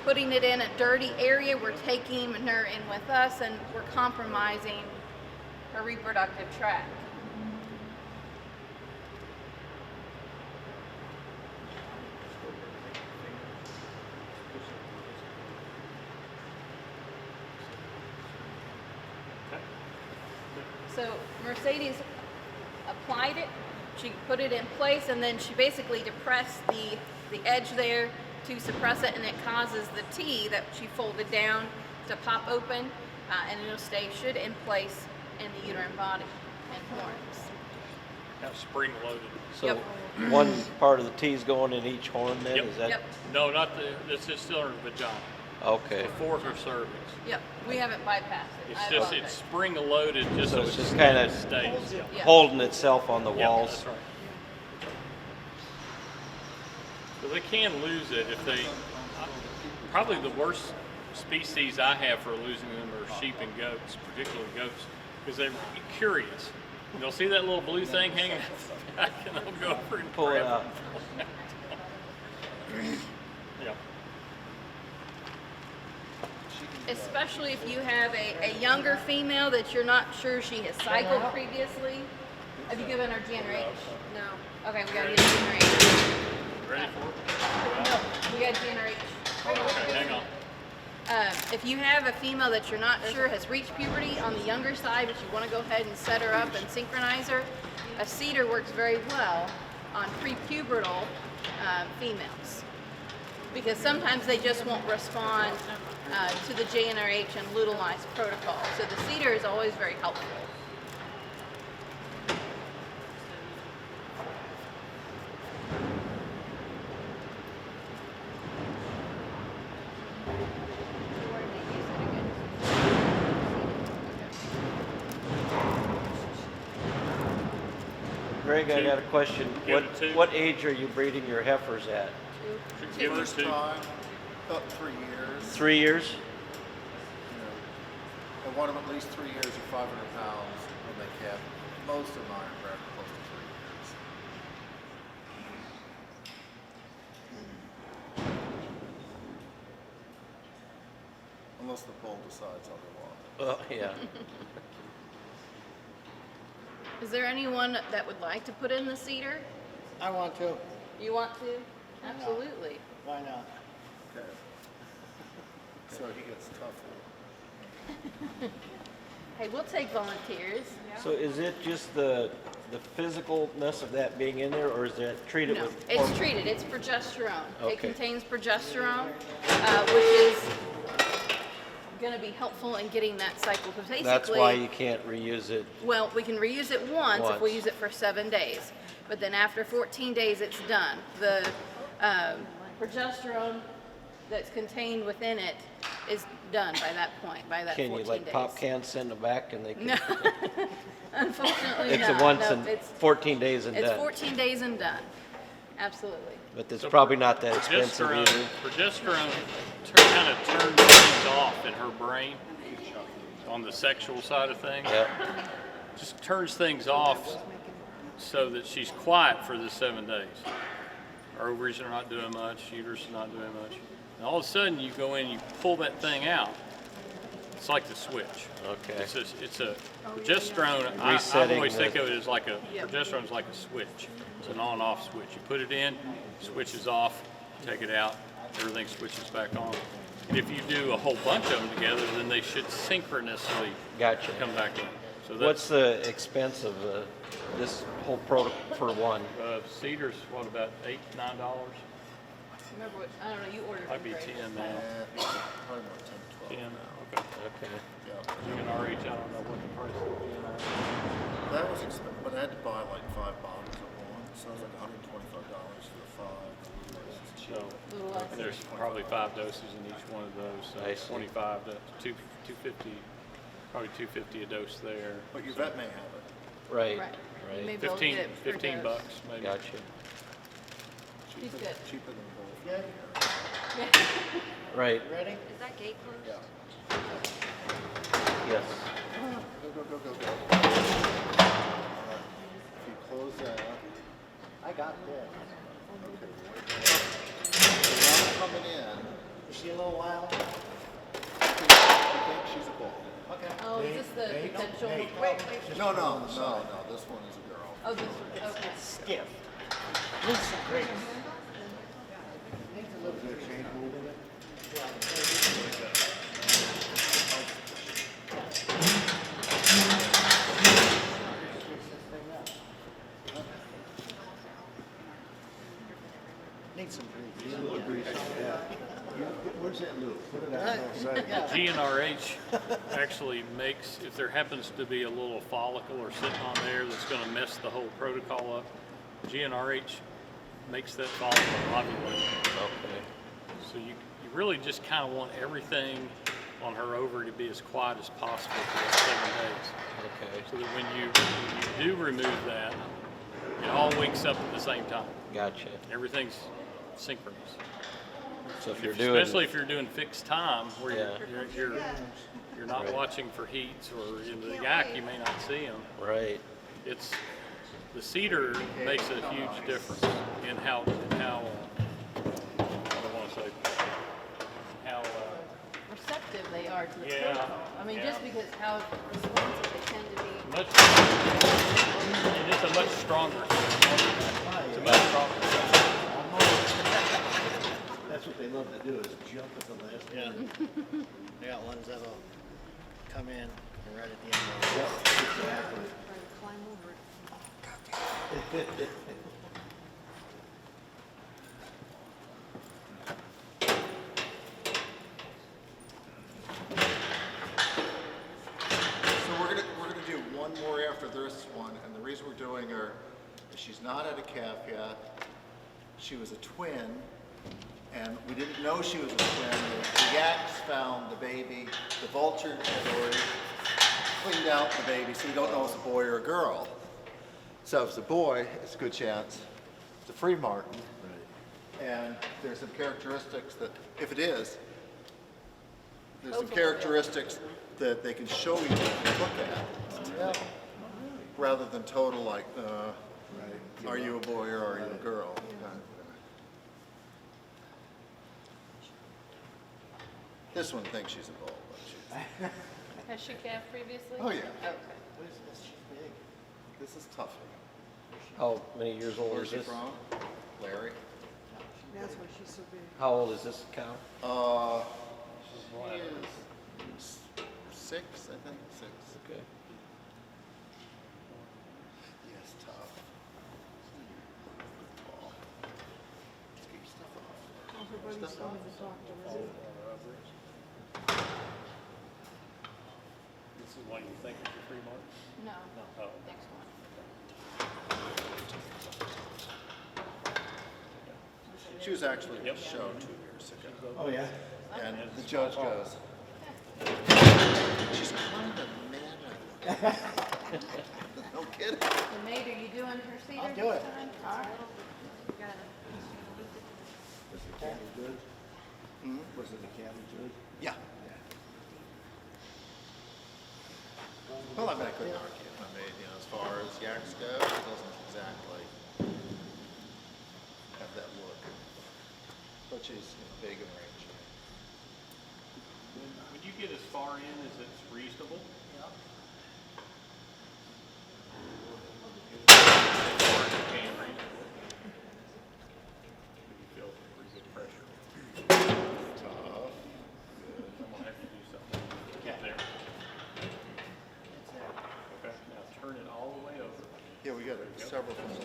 putting it in a dirty area, we're taking her in with us and we're compromising her reproductive tract. So Mercedes applied it, she put it in place, and then she basically depressed the edge there to suppress it, and it causes the T that she folded down to pop open, and it'll stay in place in the uterine body and horns. Now spring loaded. So Yep. one part of the T's going in each horn then, Yep. is that? Yep, No, not this is still her vagina. Okay. Before her cervix. yep, we haven't bypassed it. It's just, it's spring loaded just So so it's it just kinda stays. Yeah. Yeah. Holding itself on the Yeah, walls. that's right. So they can lose it if they, probably the worst species I have for losing them are sheep and goats, particularly goats, because they're curious. And they'll see that little blue thing hanging out the back and they'll go over and Pull it grab out. Yeah. Especially if you have a younger female that you're not sure she has cycled previously. Have you given her GnRH? No. Okay, we gotta get GnRH. Ready for it? No, we got GnRH. Okay, hang on. If you have a female that you're not sure has reached puberty on the younger side, but you want to go ahead and set her up and synchronize her, a cedar works very well on prepubertal females, because sometimes they just won't respond to the GnRH and lutealized protocol. So the cedar is always very helpful. Greg, I got a question. Give it two. What age are you breeding your heifers at? Give them First two. time, about 3 years. 3 years? You know, I want them at least 3 years or 500 pounds when they calve. Most of mine are bred close to 3 years. Unless the bull decides otherwise. Well, yeah. Is there anyone that would like to put in the cedar? I want to. You want to? Absolutely. Why not? Okay. So he gets tougher. Hey, we'll take volunteers. So is it just the physicalness of that being in there, or is that treated No, with? it's treated. It's progesterone. Okay. It contains progesterone, which is going to be helpful in getting that cycle. Because basically, That's why you can't reuse it. well, we can reuse it once if we Once. use it for 7 days, but then after 14 days, it's done. The progesterone that's contained within it is done by that point, by that Can 14 you like days. pop cans, send them back, and they can? No, unfortunately It's not. a once No, and it's 14 days and it's done. 14 days and done. Absolutely. But it's So probably not that expensive Progesterone, either. progesterone kind of turns things off in her brain on the sexual side of things. Yep. Just turns things off so that she's quiet for the 7 days. Her ovaries are not doing much, uterus is not doing much. And all of a sudden you go in, you pull that thing out. It's like the switch. Okay. It's a progesterone. I Resetting always think the- of it as like progesterone is like a switch. It's an on off switch. You put it in, switches off, take it out, everything switches back on. And if you do a whole bunch of them together, then they should synchronously Gotcha. come back in. So What's the expense of this whole product for one? cedar's what, about $8, $9? Remember what, I don't know, you ordered Might be it, right? 10 now. Probably more 10, 12. 10, okay. Okay. Yeah. GnRH, I don't know what the price of GnRH. That was expensive, but I had to buy like 5 bottles at once. So it was like $125 for the 5. So Little less. there's probably 5 doses in each one of those. So I see. 25 to 250, probably 250 a dose there. But your vet may have it. Right. Right. You may Right. be able to 15, get it for 15 dose. bucks maybe. Gotcha. He's good. Cheaper than bull. Right. Ready? Is that gate closed? Yeah. Yes. Go. Alright. If you close that. I got this. Okay. Now coming in. Is she a little wild? I think she's a bull. Okay. Oh, is this the potential? No. This one is a girl. Oh, this one, okay. Stiff. Listen, great. Needs a little bit of change moving it. Needs some grease. Where's that loop? Put it out outside. GnRH actually makes, if there happens to be a little follicle or sitting on there that's going to mess the whole protocol up, GnRH makes that follicle ovulate. Okay. So you really just kind of want everything on her ovary to be as quiet as possible for those 7 days. Okay. So that when you do remove that, it all wakes up at the same time. Gotcha. Everything's synchronous. So if you're doing, Especially if you're doing fixed time, where Yeah. you're not Right. watching for heats, or in the yak you may not see them. right. It's the cedar makes a huge difference in how what do I want to say, how Receptive they are to the Yeah, protocol. I mean, just because how responsive they tend to be. much, and it's a much stronger. It's a much stronger. That's what they love to do, is jump at the last minute. They got ones that'll come in and right at the end of the Exactly. Climb over it. So we're gonna do one more after this one, and the reason we're doing her is she's not at a calf yet. She was a twin, and we didn't know she was a twin. The yaks found the baby. The vulture had already cleaned out the baby, so we don't know if it's a boy or a girl. So if it's a boy, it's a good chance it's a free martin. And there's some characteristics that, if it is, there's some characteristics that they can show you and look at, rather than total like, are you a boy or are you a girl? This one thinks she's a bull, but she's. Has she calved previously? Oh, yeah. Okay. She's big. This is tough. How many years old Where's is she this? from? Larry. That's why she's so big. How old is this cow? She is 6, I think, 6. Okay. Yes, tough. Let's get your stuff off. Everybody's Stuff on off. the doctor, is it? This is one you think is a free mark? No. Oh. Next one. She was actually at the show 2 years ago. Oh, yeah? And the judge goes, she's kind of man. No kidding. So Nate, are you doing her cedar I'll do this it. time? All right. You got it. Was the cattle good? Hmm? Was it the cattle good? Yeah. Well, I mean, I couldn't argue. I mean, as far as yaks go, it doesn't exactly have that look. But she's big and rangy. Would you get as far in as it's reasonable? As far as you can reasonable. You feel pretty good pressure. Tough. I'm gonna have to do something. Get there. Okay, now turn it all the way over. Yeah, we got several from the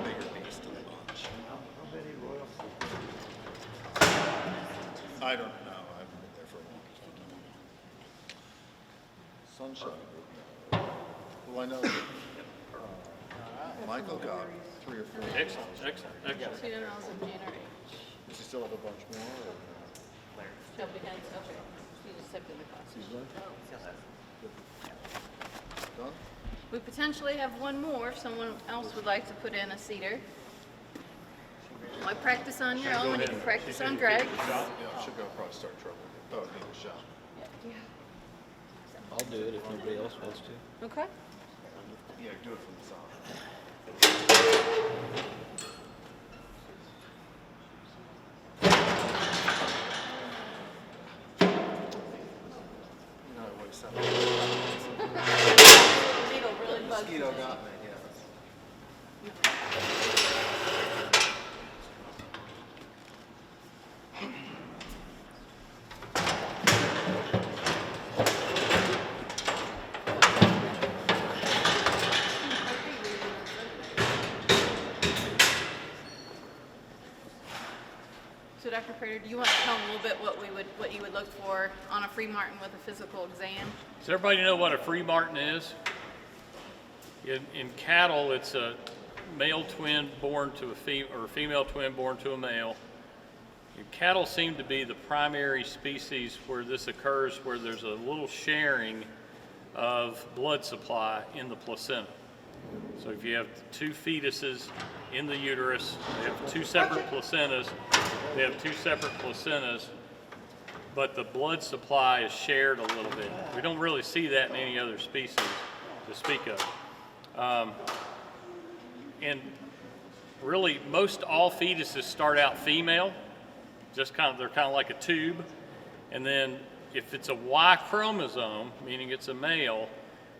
bigger beast of the bunch. How many royals? I don't know. I've been there for a long time. Sunshine. Well, I know that Michael got 3 or 4. Excellent, excellent, excellent. She didn't also January. Does he still have a bunch more? Or? She'll be done, okay. She just stepped in the class. He's done? Done? We potentially have one more if someone else would like to put in a cedar. Why practice on your own when you can practice on Greg? Yeah, she'll go probably start trouble. Oh, need a shot. I'll do it if nobody else wants to. Okay. Yeah, do it from the side. You know, it weighs 7 Needle really bugs me. Mosquito got me, yes. So Dr. Prater, do you want to tell them a little bit what you would look for on a free martin with a physical exam? Does everybody know what a free martin is? In cattle, it's a male twin born to a female, or a female twin born to a male. Cattle seem to be the primary species where this occurs, where there's a little sharing of blood supply in the placenta. So if you have 2 fetuses in the uterus, they have 2 separate placentas, but the blood supply is shared a little bit. We don't really see that in any other species to speak of. And really, most all fetuses start out female, they're kind of like a tube. And then if it's a Y chromosome, meaning it's a male,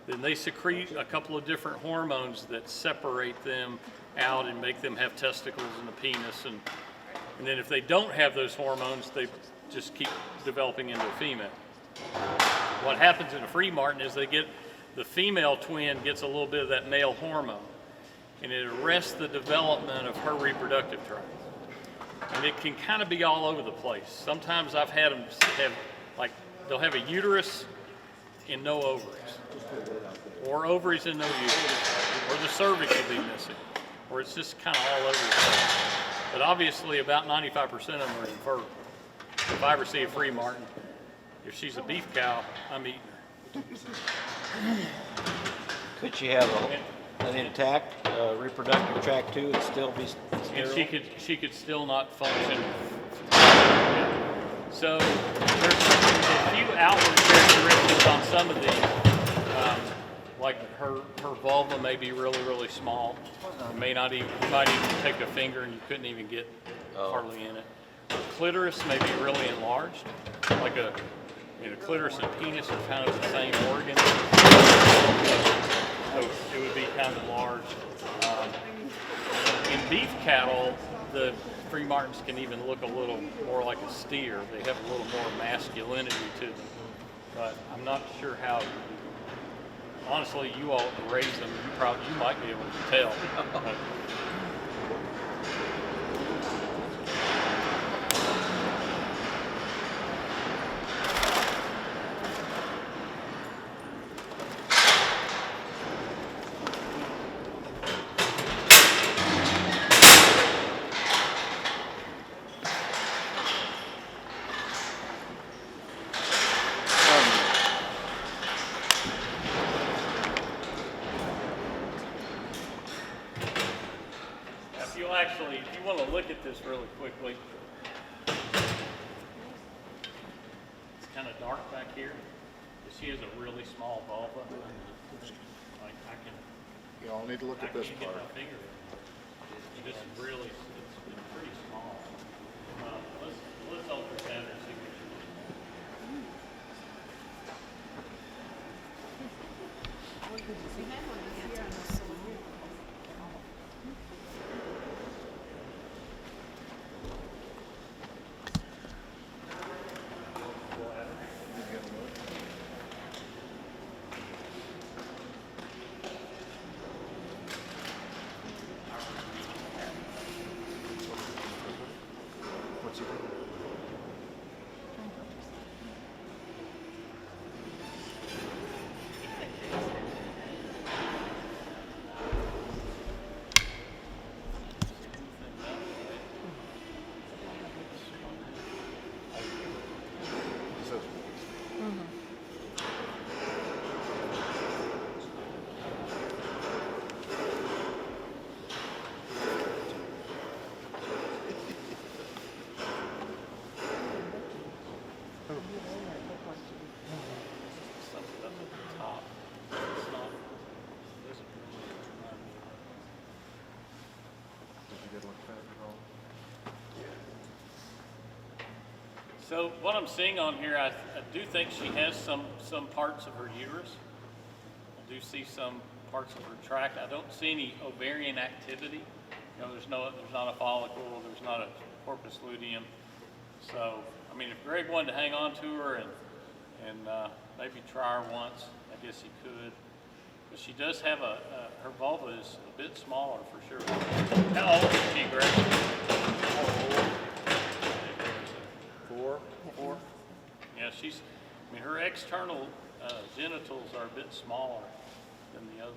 then they secrete a couple of different hormones that separate them out and make them have testicles and a penis. And then if they don't have those hormones, they just keep developing into a female. What happens in a free martin is the female twin gets a little bit of that male hormone, and it arrests the development of her reproductive tract. And it can kind of be all over the place. Sometimes I've had them they'll have a uterus and no ovaries, or ovaries and no uterus, or the cervix will be missing, or it's just kind of all over the place. But obviously about 95% of them are infertile. If I ever see a free martin, if she's a beef cow, I'm eating her. Could she have an intact reproductive tract too and still be And sterile? she could still not function. Yeah. So there's a few outward characteristics on some of these. Like her vulva may be really, really small. You might even take a finger and you couldn't even get hardly in it. Her clitoris may be really enlarged. Like clitoris and penis are kind of the same organ. So it would be kind of enlarged. In beef cattle, the free martins can even look a little more like a steer. They have a little more masculinity to them. But I'm not sure how. Honestly, you all raise them. You might be able to tell. If you want to look at this really quickly, it's kind of dark back here. She has a really small vulva. Like I can. You all need to look at this Get part. my finger in. It's really, it's pretty small. Let's ultrasound and see what What's he doing? So what I'm seeing on here, I do think she has some parts of her uterus. I do see some parts of her tract. I don't see any ovarian activity. You know, there's not a follicle, there's not a corpus luteum. So, I mean, if Greg wanted to hang on to her and maybe try her once, I guess he could. But she does have her vulva is a bit smaller for sure. How old is she, Greg? 4. Yeah, her external genitals are a bit smaller than the others.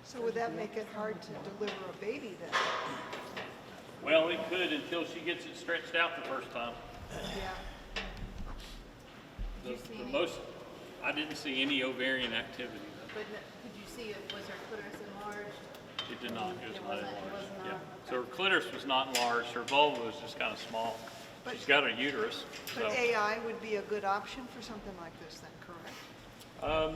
So would that make it hard to deliver a baby then? Well, it could until she gets it stretched out the first time. Yeah. I didn't see any ovarian activity though. But could you see was her clitoris enlarged? It did not. It was not enlarged. It was not. Yeah. So her clitoris was not enlarged. Her vulva was just kind of small. She's got a uterus. So. But AI would be a good option for something like this then, correct? Uh-oh.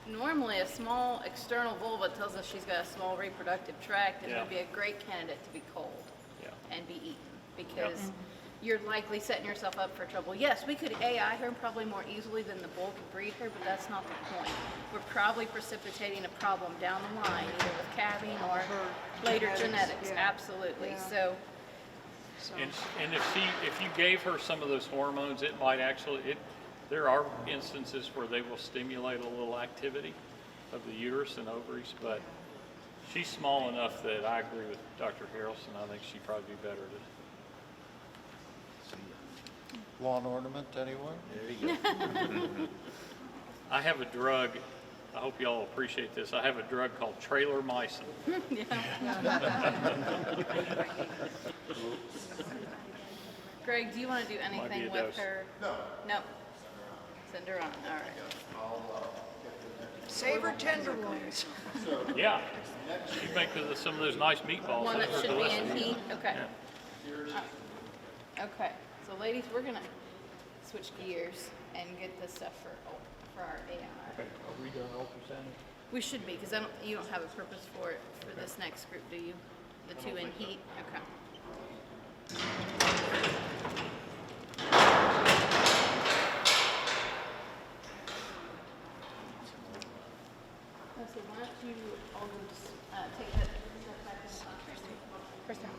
Normally, a small external vulva tells us she's got a small reproductive tract, and Yeah. would be a great candidate to be cold and be eaten, because Yep. you're likely setting yourself up for trouble. Yes, we could AI her probably more easily than the bull could breed her, but that's not the point. We're probably precipitating a problem down the line, either with calving or later genetics. Yeah. Absolutely. Yeah. So And if you gave her some of those hormones, it might actually there are instances where they will stimulate a little activity of the uterus and ovaries, but she's small enough that I agree with Dr. Harrelson. I think she'd probably be better to. Lawn ornament, anyone? There you go. I have a drug. I hope y'all appreciate this. I have a drug called trailermycin. Greg, do you want to do be anything a with dose. her? No. Nope. Send her on, all right. Save her tenderloins. Yeah. You make some of those nice meatballs. One that Those are should be in delicious. heat, okay. Yeah. Okay, so ladies, we're gonna switch gears and get this stuff for our AI. Okay. Are we doing ultrasound? We should be, because you don't have a purpose for it for this next group, do you? The two in heat? Okay. So why don't you all just take that step back and first time.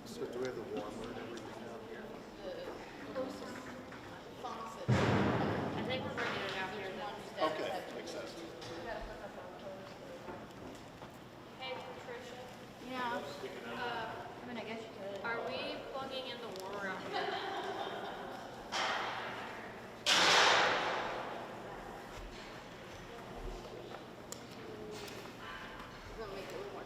So do we have the warmer and everything down here? The closest faucet. I think we're bringing it out here. Okay, makes sense. Hey, Patricia, Yeah. I mean, I guess you could. are we plugging in the warmer out here? Gonna make it a little more.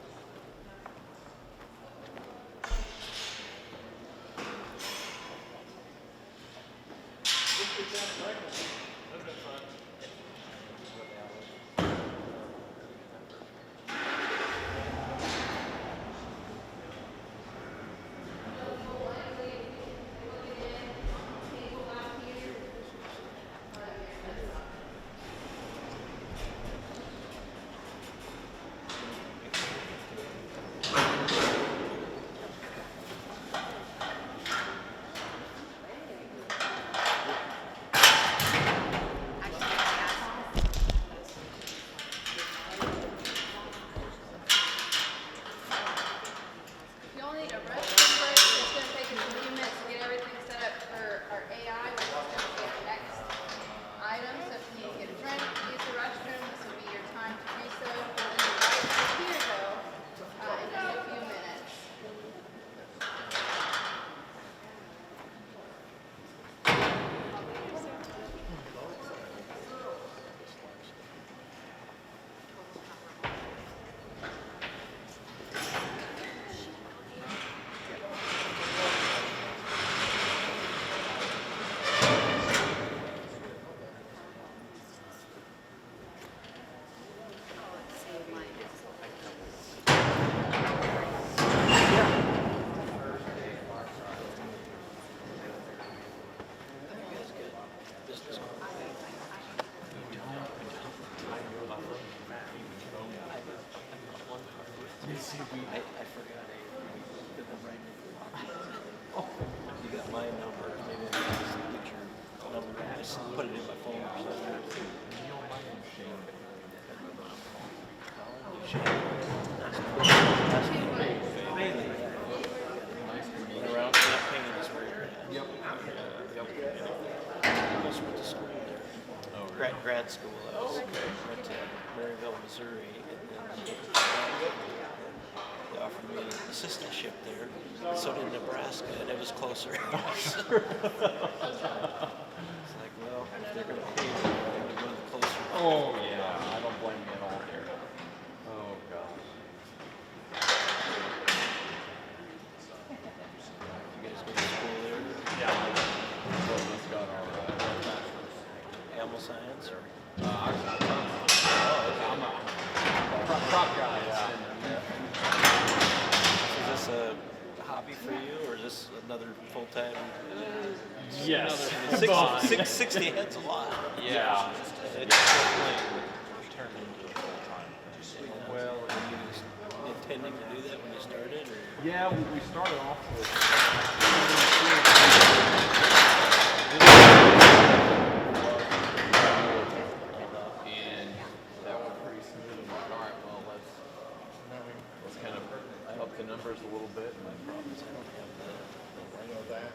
You all need a restroom break. It's going to take us a few minutes to get everything set up for our AI, which is going to be the next item. So if you need to get a drink, use the restroom, this will be your time to do so. We'll be right here, though, in just a few minutes. You got my number, maybe I can just get your number, and just put it in my phone or something. Mainly, yeah. Around Champaign is where you're at. Yep. Almost went to school there. Grad school. I went to Maryville, Missouri, and then they offered me an assistantship there. So did Nebraska, and it was closer. It's like, well, if they're going to pay me, they're going to go to the closer. Oh, yeah. I don't blame you at all here. Oh, gosh. You guys go to school there? Yeah. Well, just got our bachelor's. Animal science or? I'm a prop guy. Is this a hobby for you, or is this another full-time? Yes. 60 heads a lot. Yeah. It's definitely turned into a full-time. Well, were you intending to do that when you started? Or? Yeah, we started off with. And that went pretty smooth. I'm like, all right, well, let's kind of up the numbers a little bit. And Problems I don't have I know that.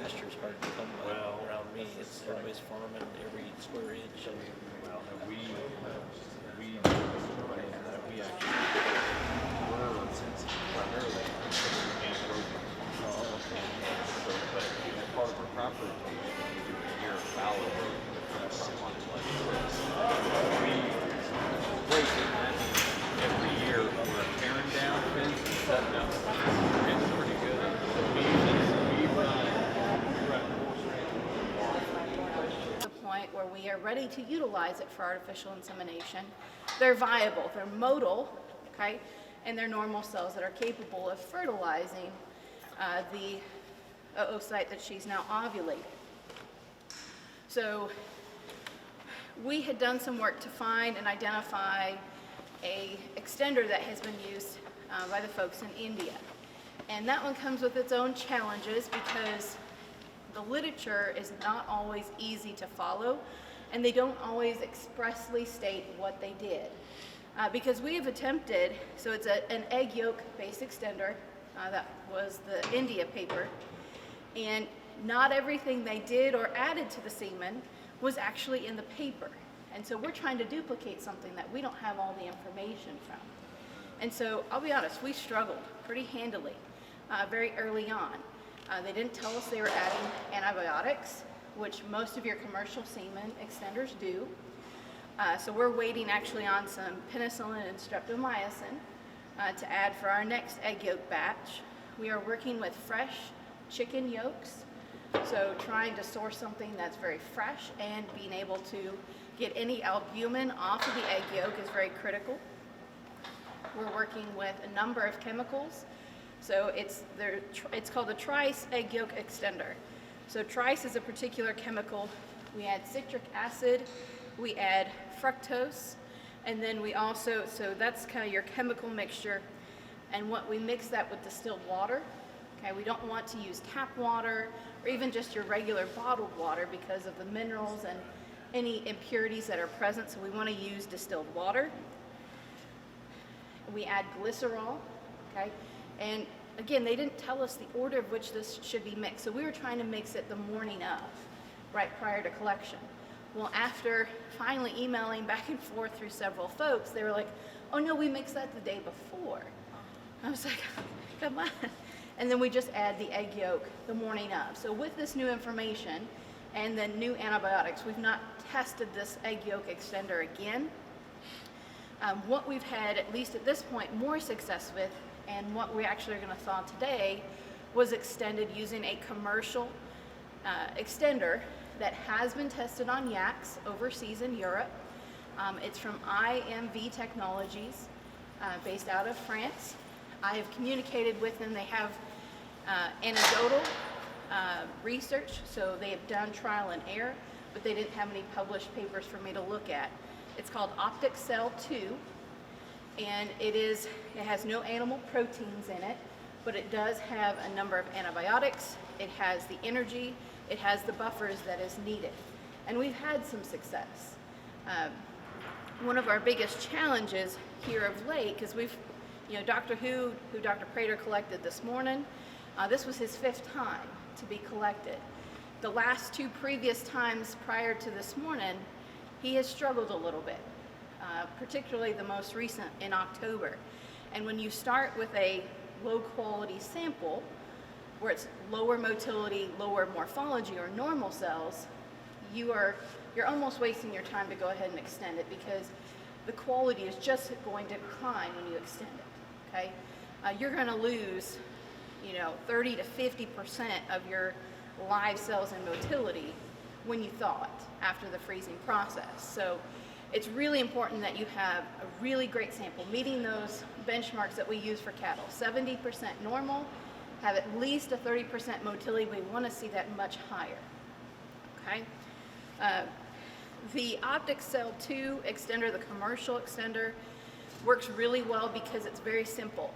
Pasture's hard to come by around me. It's everybody's farming every square inch. well, we actually were primarily anaerobic. So, but as part of our crop rotation, we do a year of fallow growth. We break it No, it's pretty good. We run The point where we are ready to utilize it for artificial insemination. They're viable, they're motile, okay, and they're normal cells that are capable of fertilizing the oocyte that she's now ovulating. So we had done some work to find and identify a extender that has been used by the folks in India. And that one comes with its own challenges because the literature is not always easy to follow, and they don't always expressly state what they did. Because we have attempted, so it's an egg yolk based extender, that was the India paper, and not everything they did or added to the semen was actually in the paper. And so we're trying to duplicate something that we don't have all the information from. And so I'll be honest, we struggled pretty handily very early on. They didn't tell us they were adding antibiotics, which most of your commercial semen extenders do. So we're waiting actually on some penicillin and streptomycin to add for our next egg yolk batch. We are working with fresh chicken yolks, so trying to source something that's very fresh and being able to get any albumin off of the egg yolk is very critical. We're working with a number of chemicals. So it's called the Trice egg yolk extender. So Trice is a particular chemical. We add citric acid, we add fructose, and then we also, so that's kind of your chemical mixture. And what we mix that with distilled water. Okay, we don't want to use tap water or even just your regular bottled water because of the minerals and any impurities that are present. So we want to use distilled water. We add glycerol, okay? And again, they didn't tell us the order of which this should be mixed. So we were trying to mix it the morning of, right prior to collection. Well, after finally emailing back and forth through several folks, they were like, oh no, we mixed that the day before. I was like, come on. And then we just add the egg yolk the morning of. So with this new information and the new antibiotics, we've not tested this egg yolk extender again. What we've had, at least at this point, more success with, and what we actually are going to thaw today, was extended using a commercial extender that has been tested on yaks overseas in Europe. It's from IMV Technologies, based out of France. I have communicated with them. They have anecdotal research, so they have done trial and error, but they didn't have any published papers for me to look at. It's called Optic Cell 2, and it has no animal proteins in it, but it does have a number of antibiotics. It has the energy, it has the buffers that is needed, and we've had some success. One of our biggest challenges here of late, because we've, Doctor who Dr. Prater collected this morning, this was his 5th time to be collected. The last 2 previous times prior to this morning, he has struggled a little bit, particularly the most recent in October. And when you start with a low quality sample, where it's lower motility, lower morphology, or normal cells, you're almost wasting your time to go ahead and extend it because the quality is just going to decline when you extend it, okay? You're gonna lose, 30 to 50% of your live cells in motility when you thaw it after the freezing process. So it's really important that you have a really great sample, meeting those benchmarks that we use for cattle. 70% normal, have at least a 30% motility. We want to see that much higher, okay? The Optic Cell 2 extender, the commercial extender, works really well because it's very simple.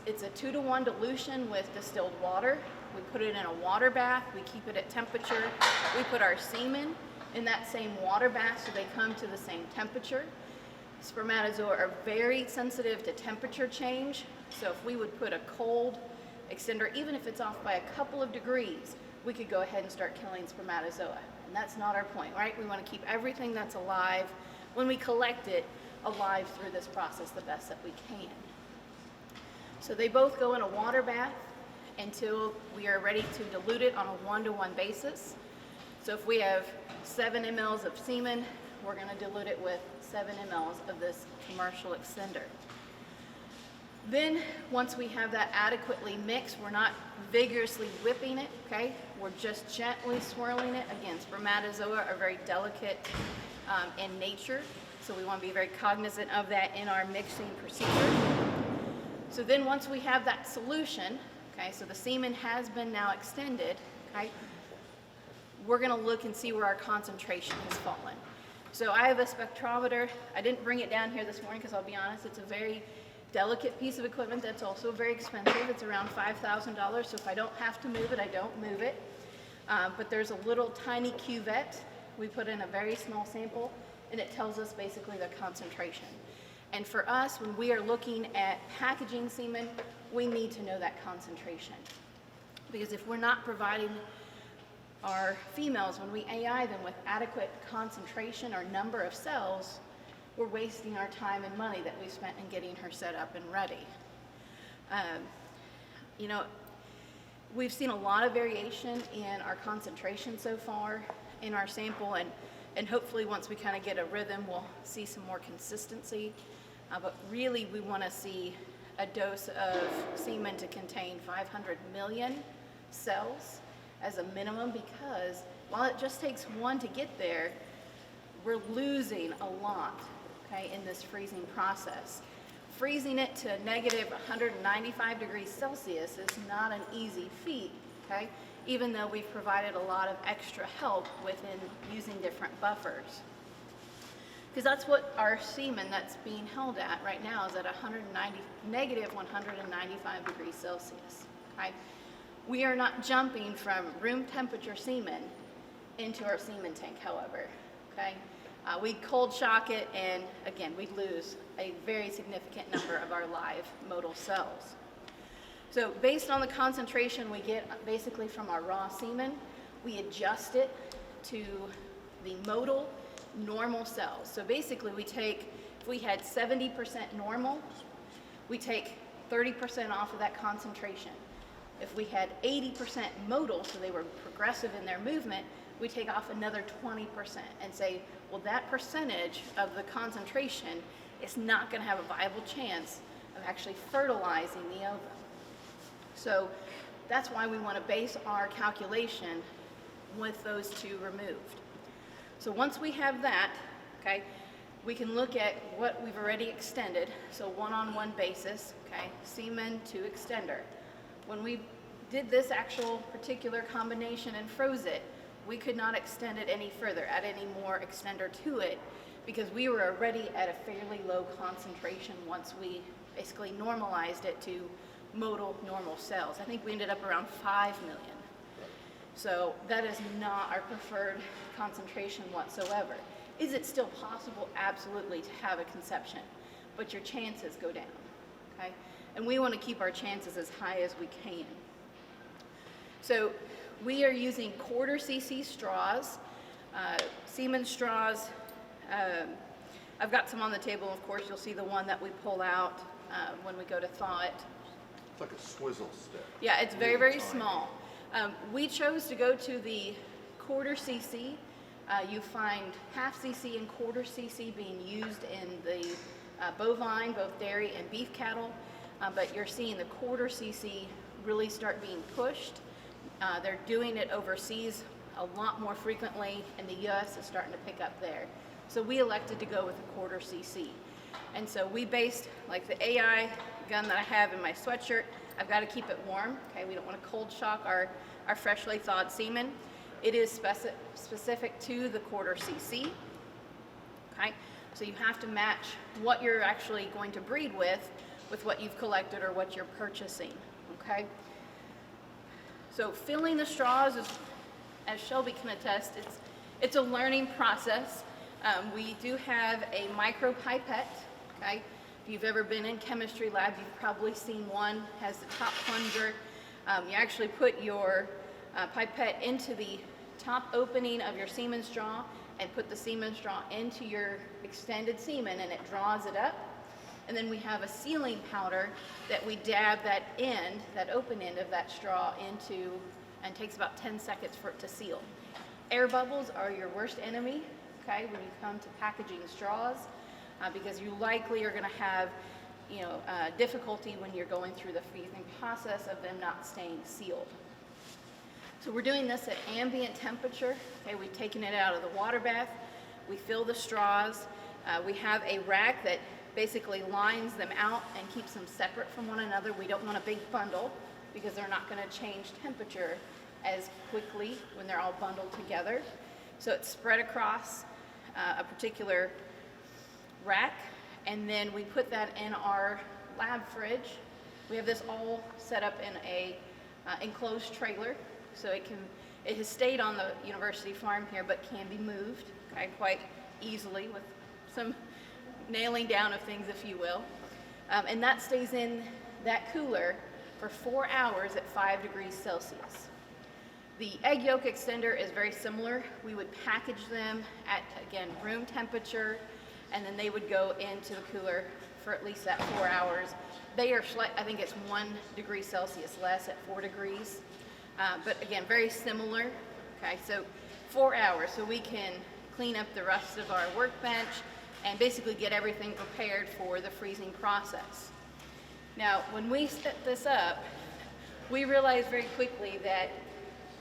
It's a 2-to-1 dilution with distilled water. We put it in a water bath, we keep it at temperature. We put our semen in that same water bath so they come to the same temperature. Spermatozoa are very sensitive to temperature change, so if we would put a cold extender, even if it's off by a couple of degrees, we could go ahead and start killing spermatozoa. And that's not our point, right? We want to keep everything that's alive, when we collect it, alive through this process the best that we can. So they both go in a water bath until we are ready to dilute it on a 1-to-1 basis. So if we have 7 mLs of semen, we're going to dilute it with 7 mLs of this commercial extender. Then, once we have that adequately mixed, we're not vigorously whipping it, okay? We're just gently swirling it. Again, spermatozoa are very delicate in nature, so we want to be very cognizant of that in our mixing procedure. So then once we have that solution, okay, so the semen has been now extended, okay, we're going to look and see where our concentration has fallen. So I have a spectrometer. I didn't bring it down here this morning because I'll be honest, it's a very delicate piece of equipment that's also very expensive. It's around $5,000, so if I don't have to move it, I don't move it. But there's a little tiny cuvette. We put in a very small sample, and it tells us basically the concentration. And for us, when we are looking at packaging semen, we need to know that concentration. Because if we're not providing our females, when we AI them with adequate concentration or number of cells, we're wasting our time and money that we spent in getting her set up and ready. You know, we've seen a lot of variation in our concentration so far in our sample, and hopefully once we kind of get a rhythm, we'll see some more consistency. But really, we want to see a dose of semen to contain 500 million cells as a minimum, because while it just takes one to get there, we're losing a lot, okay, in this freezing process. Freezing it to negative 195 degrees Celsius is not an easy feat, okay, even though we've provided a lot of extra help within using different buffers. Because that's what our semen that's being held at right now is at negative 195 degrees Celsius, okay? We are not jumping from room temperature semen into our semen tank, however, okay? We'd cold shock it, and again, we'd lose a very significant number of our live motile cells. So based on the concentration we get basically from our raw semen, we adjust it to the motile normal cells. So basically we take, if we had 70% normal, we take 30% off of that concentration. If we had 80% motile, so they were progressive in their movement, we take off another 20% and say, well, that percentage of the concentration is not going to have a viable chance of actually fertilizing the ovum. So that's why we want to base our calculation with those two removed. So once we have that, okay, we can look at what we've already extended. So one-on-one basis, okay, semen to extender. When we did this actual particular combination and froze it, we could not extend it any further, add any more extender to it, because we were already at a fairly low concentration once we basically normalized it to motile normal cells. I think we ended up around 5 million. So that is not our preferred concentration whatsoever. Is it still possible? Absolutely, to have a conception, but your chances go down, okay? And we want to keep our chances as high as we can. So we are using 1/4 cc straws, semen straws. I've got some on the table. Of course, you'll see the one that we pull out when we go to thaw it. It's like a swizzle stick. Yeah, it's very, very small. We chose to go to the 1/4 cc. You find 1/2 cc and 1/4 cc being used in the bovine, both dairy and beef cattle, but you're seeing the 1/4 cc really start being pushed. They're doing it overseas a lot more frequently, and the US is starting to pick up there. So we elected to go with a 1/4 cc. And so we based, like the AI gun that I have in my sweatshirt, I've got to keep it warm, okay? We don't want to cold shock our freshly thawed semen. It is specific to the 1/4 cc, okay? So you have to match what you're actually going to breed with what you've collected or what you're purchasing, okay? So filling the straws is, as Shelby can attest, it's a learning process. We do have a micro pipette, okay? If you've ever been in chemistry lab, you've probably seen one, has the top plunger. You actually put your pipette into the top opening of your semen straw and put the semen straw into your extended semen, and it draws it up. And then we have a sealing powder that we dab that end, that open end of that straw into, and takes about 10 seconds for it to seal. Air bubbles are your worst enemy, okay, when you come to packaging straws, because you likely are going to have difficulty when you're going through the freezing process of them not staying sealed. So we're doing this at ambient temperature. Okay, we've taken it out of the water bath. We fill the straws. We have a rack that basically lines them out and keeps them separate from one another. We don't want a big bundle because they're not going to change temperature as quickly when they're all bundled together. So it's spread across a particular rack, and then we put that in our lab fridge. We have this all set up in a enclosed trailer, so it has stayed on the university farm here, but can be moved quite easily with some nailing down of things, if you will. And that stays in that cooler for 4 hours at 5 degrees Celsius. The egg yolk extender is very similar. We would package them at, again, room temperature, and then they would go into the cooler for at least that 4 hours. They are, I think it's 1 degree Celsius less at 4 degrees. But again, very similar. Okay, so 4 hours, so we can clean up the rest of our workbench and basically get everything prepared for the freezing process. Now, when we set this up, we realized very quickly that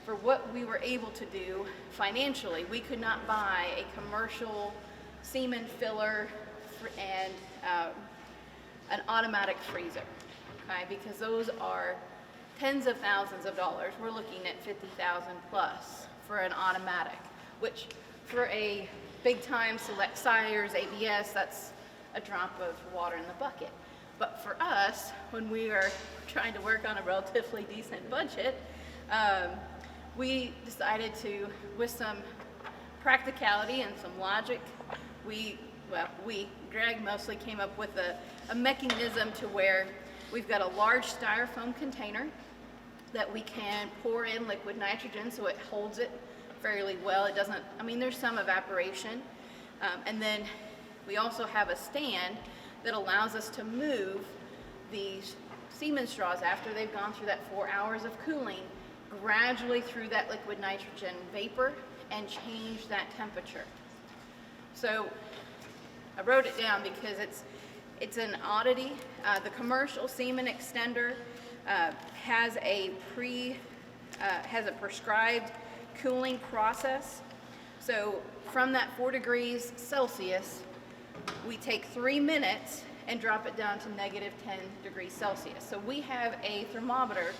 for what we were able to do financially, we could not buy a commercial semen filler and an automatic freezer, okay? Because those are tens of thousands of dollars. We're looking at $50,000 plus for an automatic, which for a big time select sires, ABS, that's a drop of water in the bucket. But for us, when we are trying to work on a relatively decent budget, we decided to, with some practicality and some logic, Greg mostly came up with a mechanism to where we've got a large styrofoam container that we can pour in liquid nitrogen so it holds it fairly well. It doesn't, there's some evaporation. And then we also have a stand that allows us to move these semen straws after they've gone through that 4 hours of cooling gradually through that liquid nitrogen vapor and change that temperature. So I wrote it down because it's an oddity. The commercial semen extender has a prescribed cooling process. So from that 4 degrees Celsius, we take 3 minutes and drop it down to -10 degrees Celsius. So we have a thermometer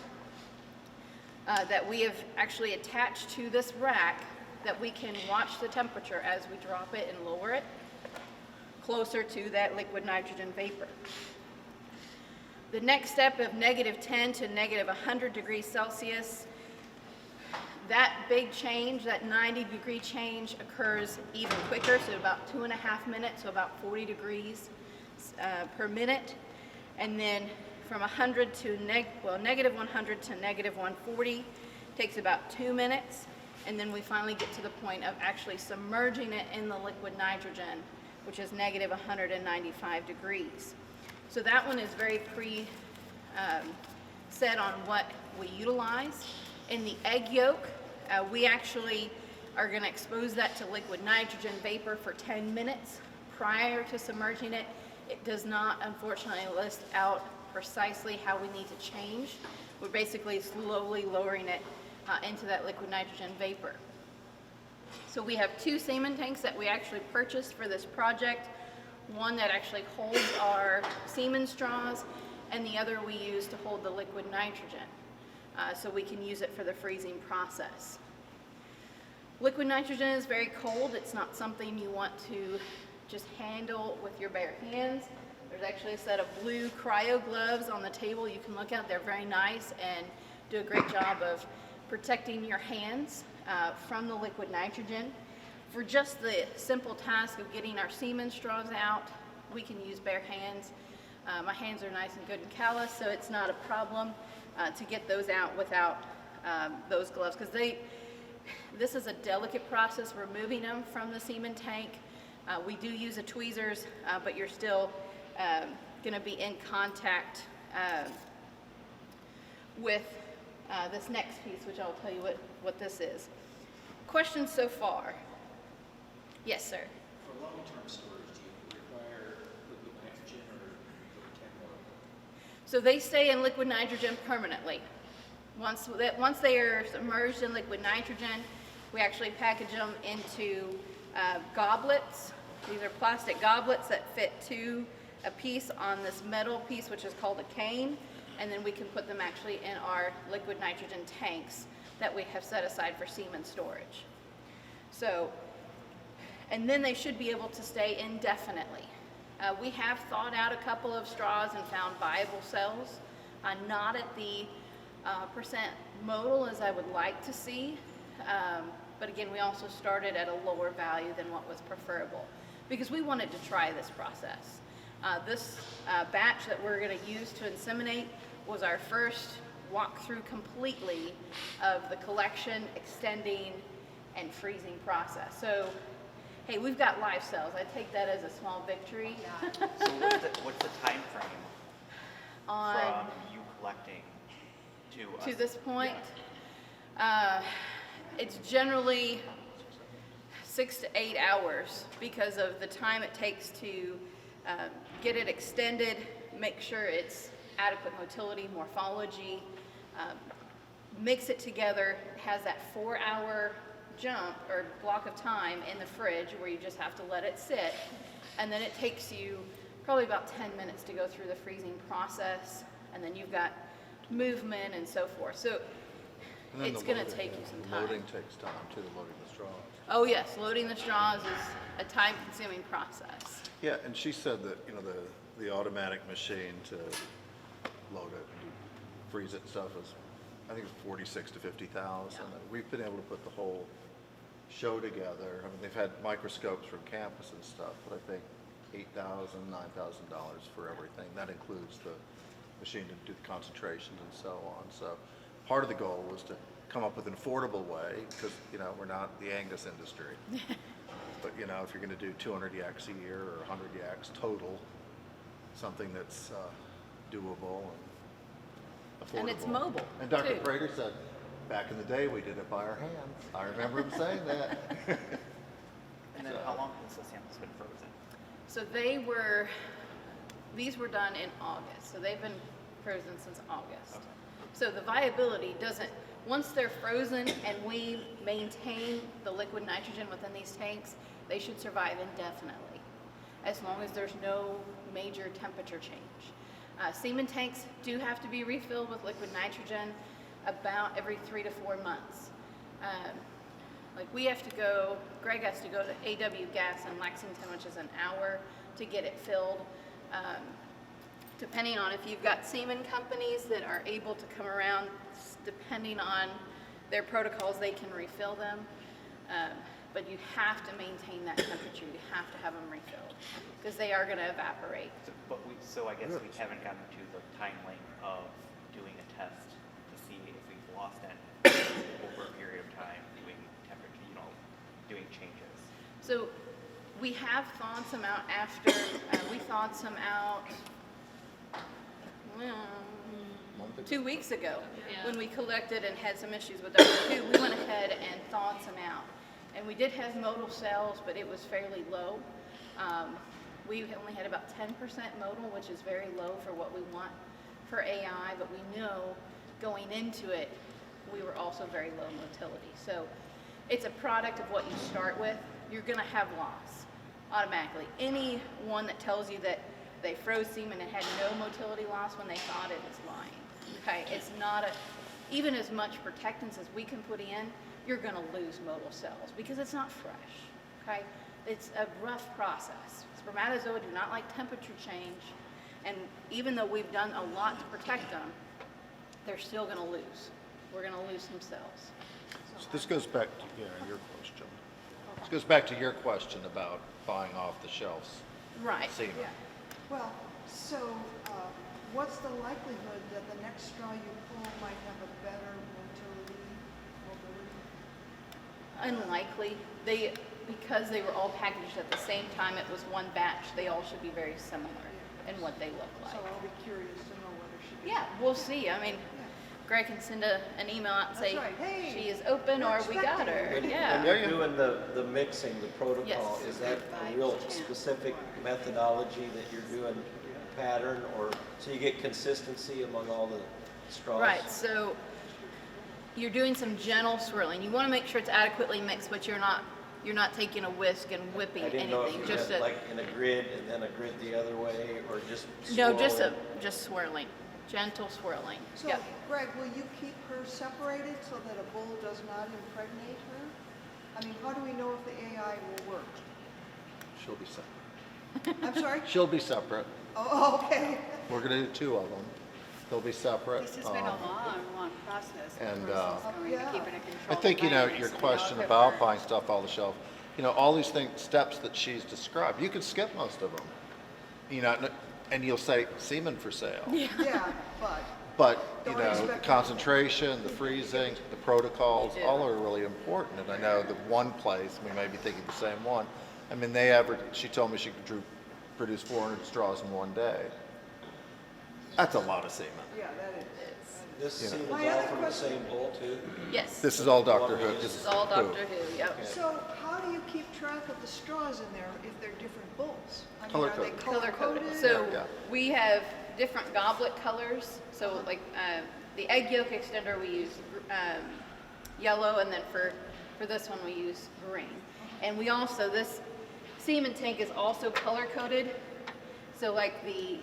that we have actually attached to this rack that we can watch the temperature as we drop it and lower it closer to that liquid nitrogen vapor. The next step of -10 to -100 degrees Celsius, that big change, that 90-degree change occurs even quicker, so about 2.5 minutes, so about 40 degrees per minute. And then from -100 to -100 to -140 takes about 2 minutes. And then we finally get to the point of actually submerging it in the liquid nitrogen, which is -195 degrees. So that one is very set on what we utilize. In the egg yolk, we actually are going to expose that to liquid nitrogen vapor for 10 minutes prior to submerging it. It does not, unfortunately, list out precisely how we need to change. We're basically slowly lowering it into that liquid nitrogen vapor. So we have 2 semen tanks that we actually purchased for this project. One that actually holds our semen straws, and the other we use to hold the liquid nitrogen. So we can use it for the freezing process. Liquid nitrogen is very cold. It's not something you want to just handle with your bare hands. There's actually a set of blue cryo gloves on the table you can look at. They're very nice and do a great job of protecting your hands from the liquid nitrogen. For just the simple task of getting our semen straws out, we can use bare hands. My hands are nice and good and callous, so it's not a problem to get those out without those gloves, because this is a delicate process, removing them from the semen tank. We do use the tweezers, but you're still going to be in contact with this next piece, which I'll tell you what this is. Questions so far? Yes, sir. For long-term storage, do you require liquid nitrogen or So they stay in liquid nitrogen permanently. Once they are submerged in liquid nitrogen, we actually package them into goblets. These are plastic goblets that fit 2 a piece on this metal piece, which is called a cane, and then we can put them actually in our liquid nitrogen tanks that we have set aside for semen storage. So, and then they should be able to stay indefinitely. We have thawed out a couple of straws and found viable cells, not at the percent modal as I would like to see, but again, we also started at a lower value than what was preferable because we wanted to try this process. This batch that we're going to use to inseminate was our first walkthrough completely of the collection, extending, and freezing process. So, hey, we've got live cells. I take that as a small victory. So what's the time frame from you collecting to us? This point? It's generally 6 to 8 hours because of the time it takes to get it extended, make sure it's adequate motility, morphology, mix it together. It has that 4-hour jump or block of time in the fridge where you just have to let it sit, and then it takes you probably about 10 minutes to go through the freezing process, and then you've got movement and so forth. So it's going to take you some time. Loading takes time too, loading the straws. Oh yes, loading the straws is a time-consuming process. Yeah, and she said that, you know, the automatic machine to load it and freeze it and stuff is, I think it's 46 to 50,000. We've been able to put the whole show together. I mean, they've had microscopes from campus and stuff, but I think $8,000, $9,000 for everything. That includes the machine to do the concentrations and so on. So part of the goal was to come up with an affordable way because, you know, we're not the Angus industry. But, you know, if you're going to do 200 yaks a year or 100 yaks total, something that's doable and affordable. And it's mobile, And Dr. too. Prater said, back in the day, we did it by our hands. I remember him saying that. And then how long has the samples been frozen? So these were done in August, so they've been frozen since August. Okay. So the viability doesn't, once they're frozen and we maintain the liquid nitrogen within these tanks, they should survive indefinitely, as long as there's no major temperature change. Semen tanks do have to be refilled with liquid nitrogen about every 3 to 4 months. Like we have to go, Greg has to go to AW Gas in Lexington, which is an hour to get it filled. Depending on if you've got semen companies that are able to come around, depending on their protocols, they can refill them. But you have to maintain that temperature. You have to have them refilled because they are going to evaporate. So I guess we haven't gotten to the time length of doing a test to see if we've lost it over a period of time doing temperature, you know, doing changes. So we have thawed some out after, we thawed some out 2 weeks ago when we collected and had some issues with W2. We went ahead and thawed some out. And we did have modal cells, but it was fairly low. We only had about 10% modal, which is very low for what we want for AI, but we know going into it, we were also very low motility. So it's a product of what you start with. You're gonna have loss automatically. Anyone that tells you that they froze semen and had no motility loss when they thawed it is lying. Okay, it's not even as much protectants as we can put in, you're gonna lose modal cells because it's not fresh, okay? It's a rough process. Spermatozoa do not like temperature change, and even though we've done a lot to protect them, they're still gonna lose. We're gonna lose some cells. So this goes back to your question. This goes back to your question about buying off the shelves. Right. Semen. Yeah. Well, so what's the likelihood that the next straw you pull might have a better mobility? Unlikely. Because they were all packaged at the same time, it was one batch, they all should be very similar in what they look like. So I'll be curious to know whether she. Yeah, we'll see. I mean, Greg can send an email out and say, That's right. Hey, she is open or we got her. When Yeah. you're doing the mixing, the protocol, Yes. is that a real specific methodology that you're doing pattern, or so you get consistency among all the straws? Right, so you're doing some gentle swirling. You want to make sure it's adequately mixed, but you're not taking a whisk and whipping I didn't know if anything. you Just meant like in a grid and then a grid the other way, or just no, swirling? just swirling, gentle swirling. So, Yep. Greg, will you keep her separated so that a bull does not impregnate her? I mean, how do we know if the AI will work? She'll be separate. I'm sorry? She'll be separate. Oh, okay. We're gonna do 2 of them. They'll be separate. This has been a long process. and, The person's going to keep it in control. I think, of you know, dynamics your and question all about different. buying stuff off the shelf, you know, all these steps that she's described, you can skip most of them. You know, and you'll say semen for sale. Yeah, but But, you Don't know, expect- concentration, the freezing, the protocols, all are really important. And I know the one place, we may be thinking the same one, I mean, she told me she could produce 400 straws in one day. That's a lot of semen. yeah, that is. This You know. semen's My all other from the question- same bull too? Yes. This is all Dr. Who. This is all Dr. Who. Yep. So how do you keep track of the straws in there if they're different bulls? I mean, Color are they coded. Color coded. color-coded? So Yeah. we have different goblet colors. So like the egg yolk extender, we use yellow, and then for this one we use green. And we also, this semen tank is also color coded. So like the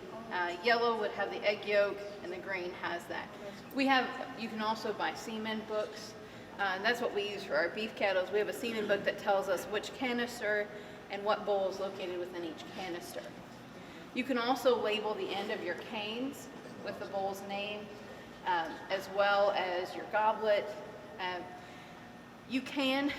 yellow would have the egg yolk, and the green has that. You can also buy semen books. And that's what we use for our beef cattle. We have a semen book that tells us which canister and what bowl is located within each canister. You can also label the end of your canes with the bull's name, as well as your goblet. You can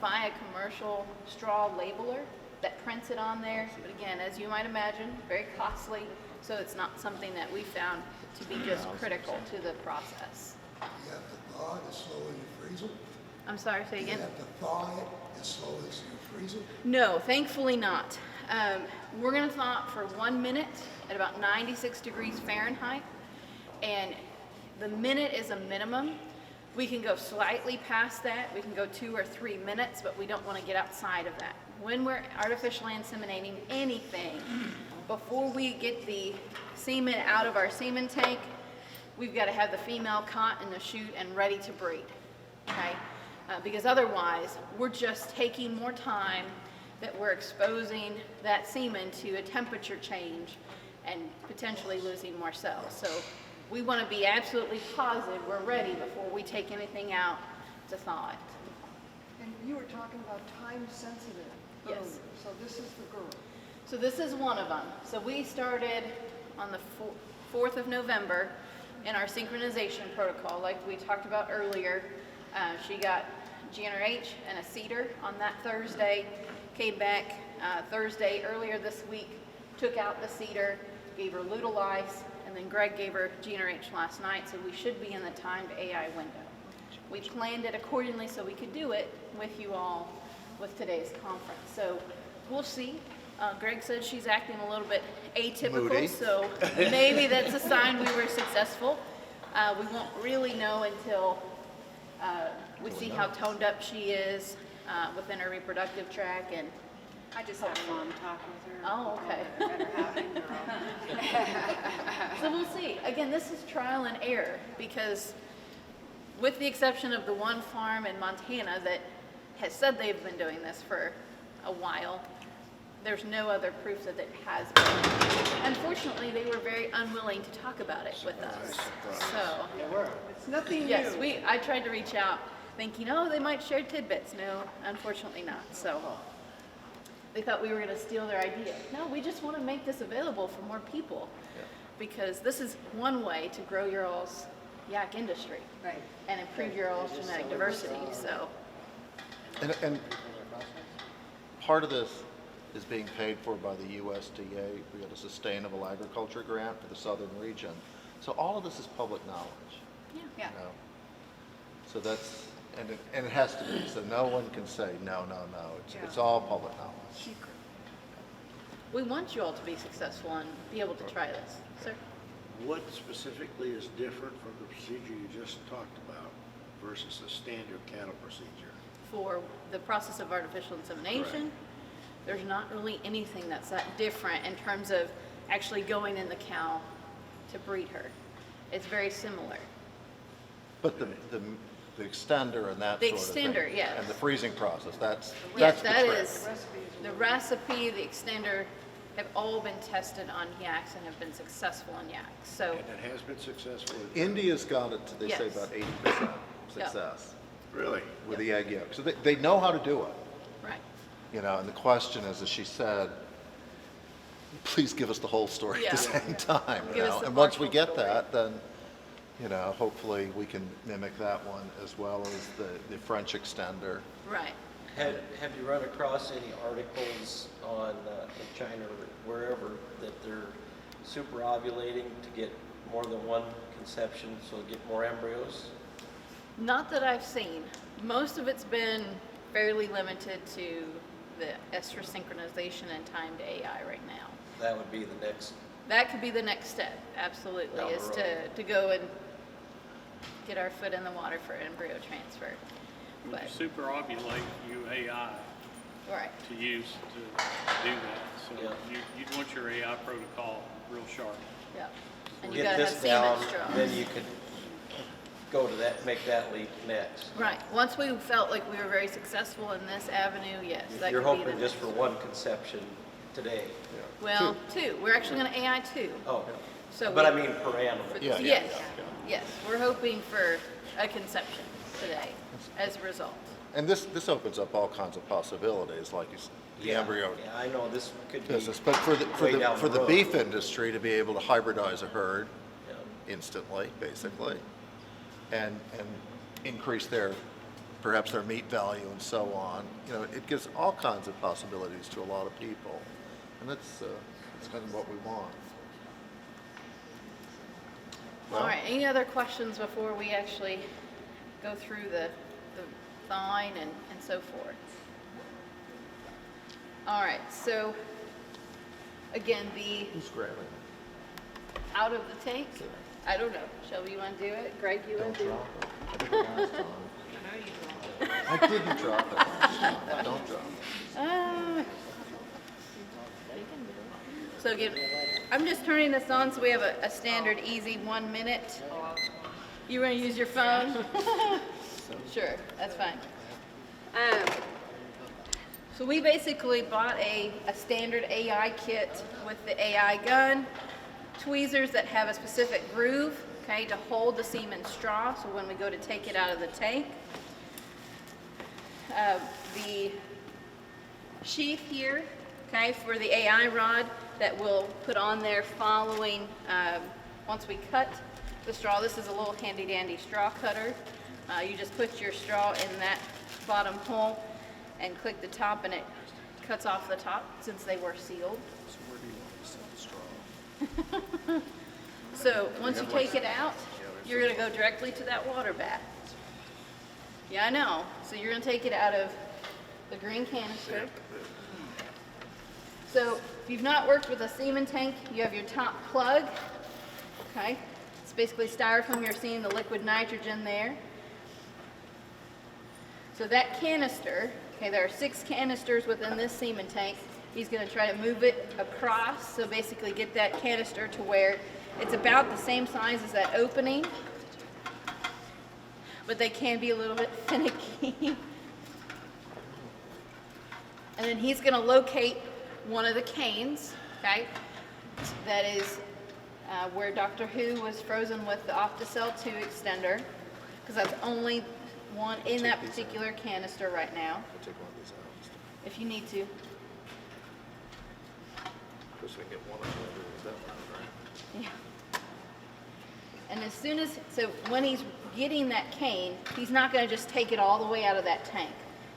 buy a commercial straw labeler that prints it on there, but again, as you might imagine, very costly, so it's not something that we found to be just critical to the process. You have to thaw it as slow as you freeze it? I'm sorry, say again? You have to thaw it as slow as you freeze it? No, thankfully not. We're gonna thaw it for 1 minute at about 96 degrees Fahrenheit, and the minute is a minimum. We can go slightly past that. We can go 2 or 3 minutes, but we don't want to get outside of that. When we're artificially inseminating anything, before we get the semen out of our semen tank, we've got to have the female caught in the chute and ready to breed, okay? Because otherwise, we're just taking more time that we're exposing that semen to a temperature change and potentially losing more cells. So we want to be absolutely positive we're ready before we take anything out to thaw it. And you were talking about time sensitive earlier, Yes. so this is the girl. So this is one of them. So we started on the 4th of November in our synchronization protocol, like we talked about earlier. She got GnRH and a cedar on that Thursday, came back Thursday earlier this week, took out the cedar, gave her luteal ice, and then Greg gave her GnRH last night, so we should be in the timed AI window. We planned it accordingly so we could do it with you all with today's conference. So we'll see. Greg said she's acting a little bit atypical, Moody. so maybe that's a sign we were successful. We won't really know until we see how toned up she is within her reproductive tract. And I just had a long talk with her. Oh, okay. Better happen, girl. So we'll see. Again, this is trial and error, because with the exception of the one farm in Montana that has said they've been doing this for a while, there's no other proof that it has been. Unfortunately, they were very unwilling to talk about it with us. So, It's nothing new. yes, I tried to reach out thinking, oh, they might share tidbits. No, unfortunately not. So they thought we were going to steal their idea. No, we just want to make this available for more people, because this is one way to grow your all's yak industry, Right. and improve your all's genetic diversity. So And part of this is being paid for by the USDA. We got a sustainable agriculture grant for the southern region. So all of this is public knowledge. yeah. Yeah. You know? So that's, and it has to be, so no one can say, no. It's all public knowledge. We want you all to be successful and be able to try this. Sir? What specifically is different from the procedure you just talked about versus a standard cattle procedure? For the process of artificial insemination, there's not really anything that's that different in terms of actually going in the cow to breed her. It's very similar. But the extender and that The sort of thing. extender, yes. And the freezing process, that's Yes, the that trick. is, the recipe, the extender have all been tested on yaks and have been successful in yaks. So And it has been successful. India's got it, they say Yes. about 80% success Really? with the egg yolk. So they know how to do it, right. you know, and the question is, as she said, please give us the whole story at the Yeah. same time, you Give us know? the And once we partial get story. that, then, you know, hopefully we can mimic that one as well as the French extender. Right. Have you run across any articles on, in China or wherever, that they're super ovulating to get more than one conception, so get more embryos? Not that I've seen. Most of it's been fairly limited to the estrous synchronization and timed AI right now. That would be the next. That could be the next step, absolutely, Down the is road. to go and get our foot in the water for embryo transfer. When But, you super ovulate, you AI right, to use to do that. So Yeah. you'd want your AI protocol real sharp. yeah. And you Get gotta have this semen down, straws. then you could go to that, make that leap next. Right, once we felt like we were very successful in this avenue, yes, that You're could be the hoping just next. for one conception today? Well, two, we're actually gonna AI two. Oh, So but I we- mean per animal. Yes, yes, we're hoping for a conception today as a result. And this opens up all kinds of possibilities, like you said, the embryo Yeah, I know this could be business, but for way down the road. beef industry to be able to hybridize a herd Yeah. instantly, basically, and increase perhaps their meat value and so on, you know, it gives all kinds of possibilities to a lot of people, and that's kind of what we want. All right, any other questions before we actually go through the thawing and so forth? All right, so again, the Who's grabbing? out of the tank, I don't know. Shelby, you want to do it? Greg, you want to do it? I didn't drop it last time. Don't drop it. So again, I'm just turning this on so we have a standard easy 1 minute. You want to use your phone? Sure, that's fine. So we basically bought a standard AI kit with the AI gun, tweezers that have a specific groove, okay, to hold the semen straw, so when we go to take it out of the tank. The sheath here, okay, for the AI rod that we'll put on there following, once we cut the straw. This is a little handy dandy straw cutter. You just put your straw in that bottom hole and click the top and it cuts off the top since they were sealed. So where do you want to set the straw? So once you take it out, you're gonna go directly to that water bath. Yeah, I know. So you're gonna take it out of the green canister. So if you've not worked with a semen tank, you have your top plug, okay? It's basically styrofoam. You're seeing the liquid nitrogen there. So that canister, okay, there are 6 canisters within this semen tank. He's gonna try to move it across, so basically get that canister to where it's about the same size as that opening, but they can be a little bit finicky. And then he's gonna locate one of the canes, okay? That is where Dr. Who was frozen with the Opticell 2 extender, because that's only one in that particular canister right now, I'll take one of these out. if you need to. Just so we can get one of them, is that one, right? Yeah. And as soon as, so when he's getting that cane, he's not gonna just take it all the way out of that tank.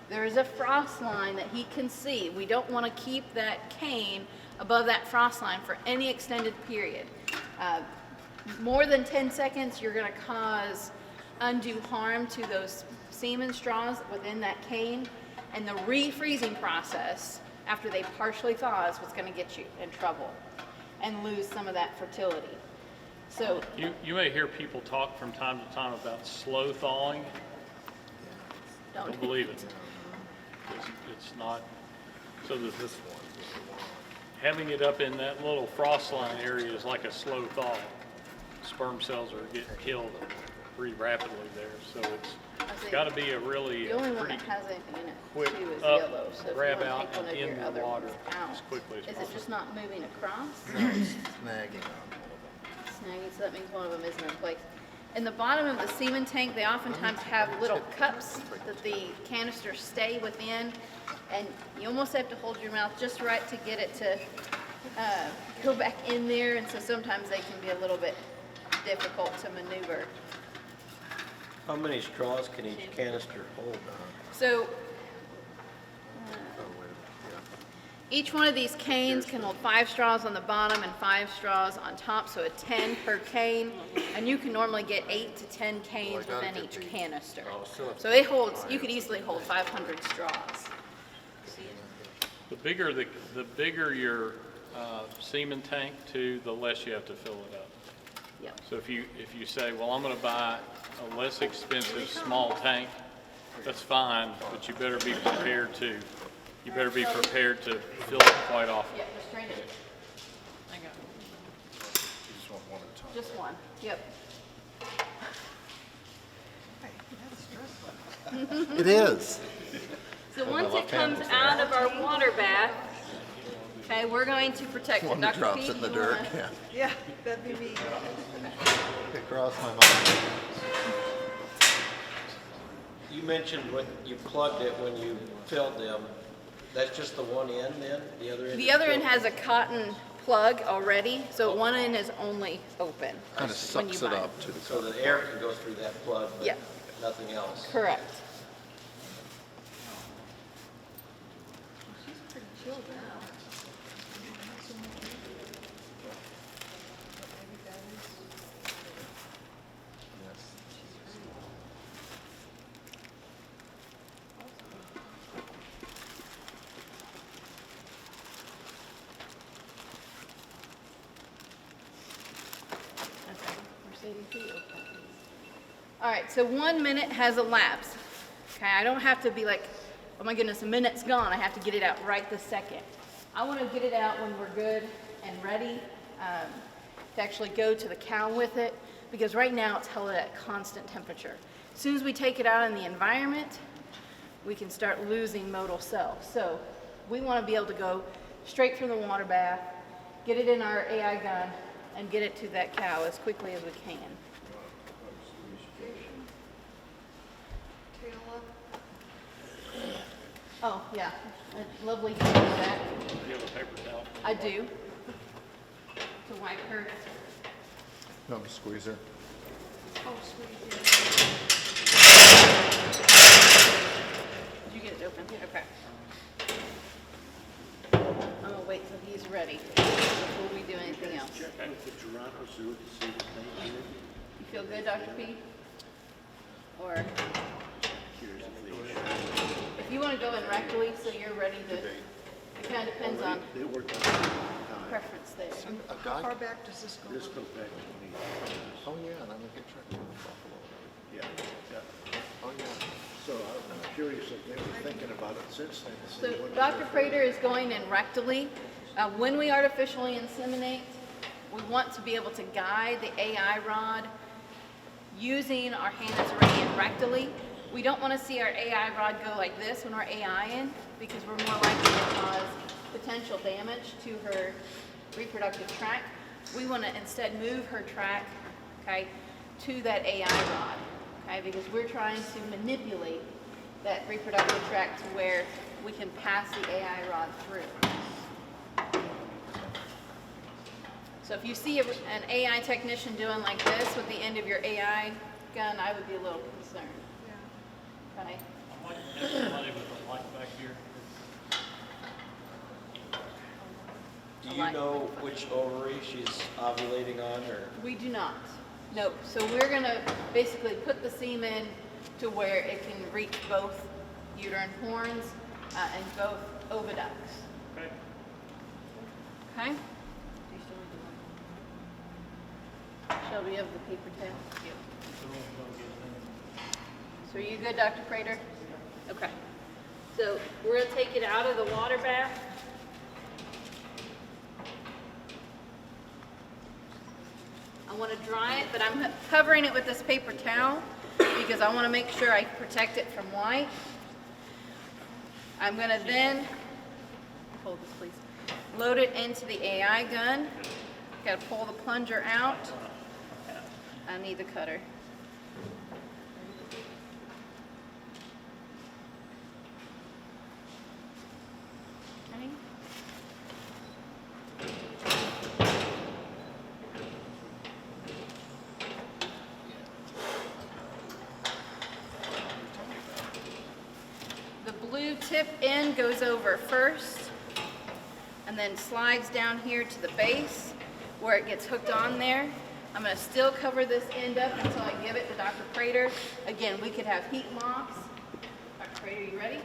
There is a frost line that he can see. We don't wanna keep that cane above that frost line for any extended period. More than 10 seconds, you're gonna cause undue harm to those semen straws within that cane, and the refreezing process after they partially thaw is what's gonna get you in trouble and lose some of that fertility. So, You may hear people talk from time to time about slow thawing. Don't believe it. It's not, so that this one, having it up in that little frost line area is like a slow thaw. Sperm cells are getting killed pretty rapidly there, so it's got to be a really The only one pretty that has anything in it quick too is up, yellow, so if you grab want to out take one of and in your the other water ones out, as quickly as is it possible. just not moving across? No, it's snagging on. Snagging, so that means one of them isn't in place. In the bottom of the semen tank, they oftentimes have little cups that the canisters stay within, and you almost have to hold your mouth just right to get it to go back in there, and so sometimes they can be a little bit difficult to maneuver. How many straws can each canister hold? So each one of these canes can hold 5 straws on the bottom and 5 straws on top, so a 10 per cane, and you can normally get 8 to 10 canes within each canister. So it holds, you could easily hold 500 straws. The bigger your semen tank too, the less you have to fill it up. Yep. So if you say, well, I'm going to buy a less expensive small tank, that's fine, but you better be prepared to fill it quite often. Yep, just drain it. I got it. Just one. Yep. It is. So once it comes out of our water bath, okay, we're going to protect it. One that Dr. drops Pete, it in the you dirt, wanna- yeah. Yeah, that'd be me. It crossed my mind. You mentioned when you plugged it, when you filled them, that's just the one end then? The other end? The is other end filled? has a cotton plug already, so one end is only open. Kind of when you sucks it buy up to the. So the air can go through that plug, but Yeah. nothing else? Correct. All right, so 1 minute has elapsed. Okay, I don't have to be like, oh my goodness, a minute's gone. I have to get it out right this second. I want to get it out when we're good and ready to actually go to the cow with it, because right now it's held at constant temperature. As soon as we take it out in the environment, we can start losing motile cells. So we want to be able to go straight from the water bath, get it in our AI gun, and get it to that cow as quickly as we can. Tail up. Oh, yeah, lovely to do that. Do you have a paper towel? I do. To wipe her. No, squeezer. Oh, sweet. Did you get it open? Okay. I'm gonna wait till he's ready before we do anything else. You feel good, Dr. P? Or if you want to go in rectally so you're ready to, it kind of depends on preference there. How far back does this go? This goes back to me. Oh, yeah, and I'm gonna get tracked in Buffalo. Yeah, yeah. Oh, yeah. So I'm curious if they were thinking about it since then. to see So what- Dr. Prater is going in rectally. When we artificially inseminate, we want to be able to guide the AI rod using our hand that's already in rectally. We don't want to see our AI rod go like this when we're AI in, because we're more likely to cause potential damage to her reproductive tract. We want to instead move her tract, okay, to that AI rod, okay, because we're trying to manipulate that reproductive tract to where we can pass the AI rod through. So if you see an AI technician doing like this with the end of your AI gun, I would be a little concerned. Okay? Somebody with a light back here. Do you know which ovary she's ovulating on, or? We do not. Nope. So we're going to basically put the semen to where it can reach both uterine horns and both oviducts. Okay. Okay? Shelby, you have the paper towel? So are you good, Dr. Prater? Okay. So we're going to take it out of the water bath. I want to dry it, but I'm covering it with this paper towel because I want to make sure I protect it from light. I'm going to then, hold this please, load it into the AI gun. Got to pull the plunger out. I need the cutter. Ready? The blue tip end goes over first and then slides down here to the base where it gets hooked on there. I'm going to still cover this end up until I give it to Dr. Prater. Again, we could have heat mops. Dr. Prater, you ready?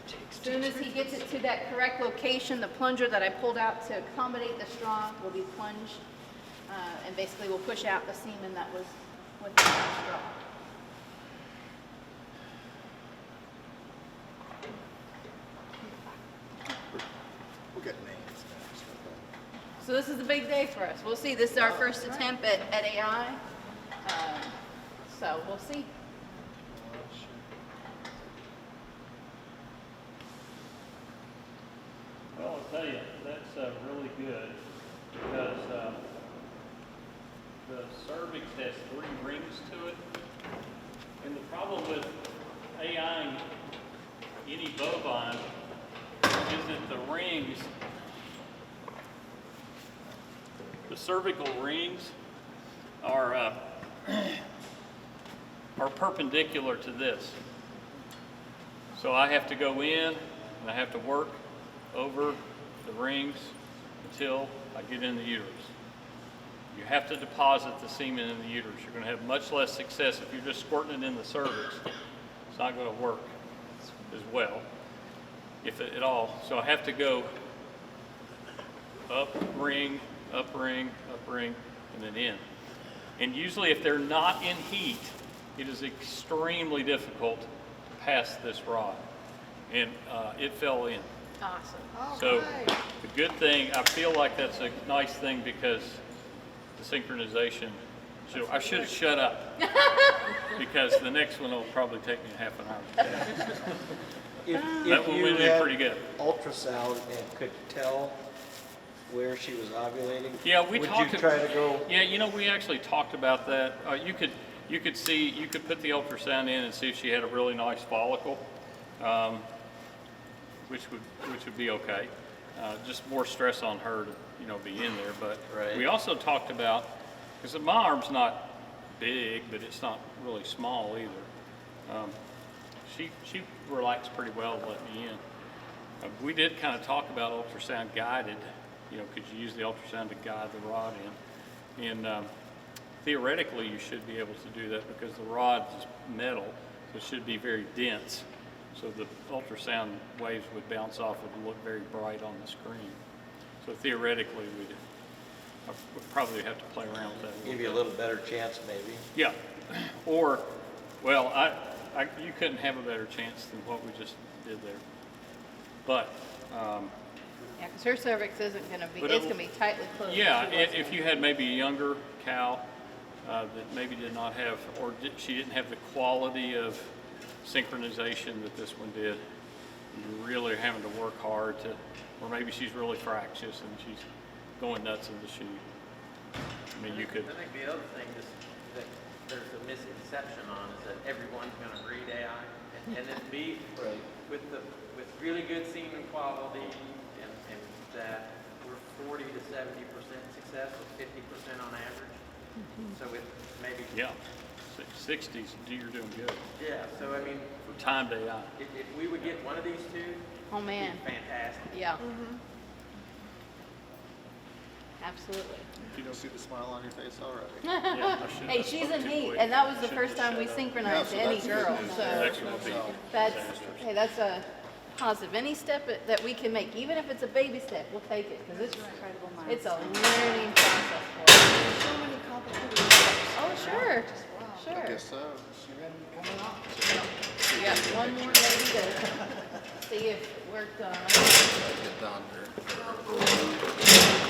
As soon as he gets it to that correct location, the plunger that I pulled out to accommodate the straw will be plunged and basically will push out the semen that was within the straw. We'll get names next. So this is a big day for us. We'll see. This is our first attempt at AI. So we'll see. Well, I'll tell you, that's really good because the cervix has 3 rings to it. And the problem with AIing any bovine is that the rings, the cervical rings are perpendicular to this. So I have to go in and I have to work over the rings until I get in the uterus. You have to deposit the semen in the uterus. You're going to have much less success if you're just squirting it in the cervix. It's not going to work as well, if at all. So I have to go up ring, up ring, up ring, and then in. And usually if they're not in heat, it is extremely difficult to pass this rod. And it fell in. Awesome. So the good thing, I feel like that's a nice thing because the synchronization, so I should have shut up because the next one will probably take me half an hour. If one you went in had pretty good. ultrasound and could tell where she was ovulating, Yeah, we would talked. you try to go? Yeah, you know, we actually talked about that. You could see, you could put the ultrasound in and see if she had a really nice follicle, which would be okay. Just more stress on her to be in there. But we also talked about, because my arm's not big, but it's not really small either. She relaxed pretty well to let me in. We did kind of talk about ultrasound guided. Could you use the ultrasound to guide the rod in? And theoretically, you should be able to do that because the rod is metal, so it should be very dense. So the ultrasound waves would bounce off, would look very bright on the screen. So theoretically, we'd probably have to play around with that. Give you a little better chance, maybe. Yeah, or, well, you couldn't have a better chance than what we just did there. But Yeah, because her cervix isn't going to be, it's going to be tightly closed. yeah, if you had maybe a younger cow that maybe did not have, or she didn't have the quality of synchronization that this one did, you're really having to work hard to, or maybe she's really fractious and she's going nuts in the chute. I mean, you could. I think the other thing is that there's a misconception on is that everyone's going to breed AI, and then B, with really good semen quality, and that we're 40 to 70% success, with 50% on average. So with maybe 60s, you're doing good. Yeah. So I mean, for timed AI. If we would get one of these two, oh man, it'd be fantastic. Yeah. Absolutely. You don't see the smile on your face already. Hey, she's in heat, and that was the first time we synchronized any girl. So that's a positive. Any step that we can make, even if it's a baby step, we'll take it because it's a learning process for us. There's so many complicated steps. Oh sure, I sure. guess so. She ready to come out? We got one more lady to see if it worked on. Get down there.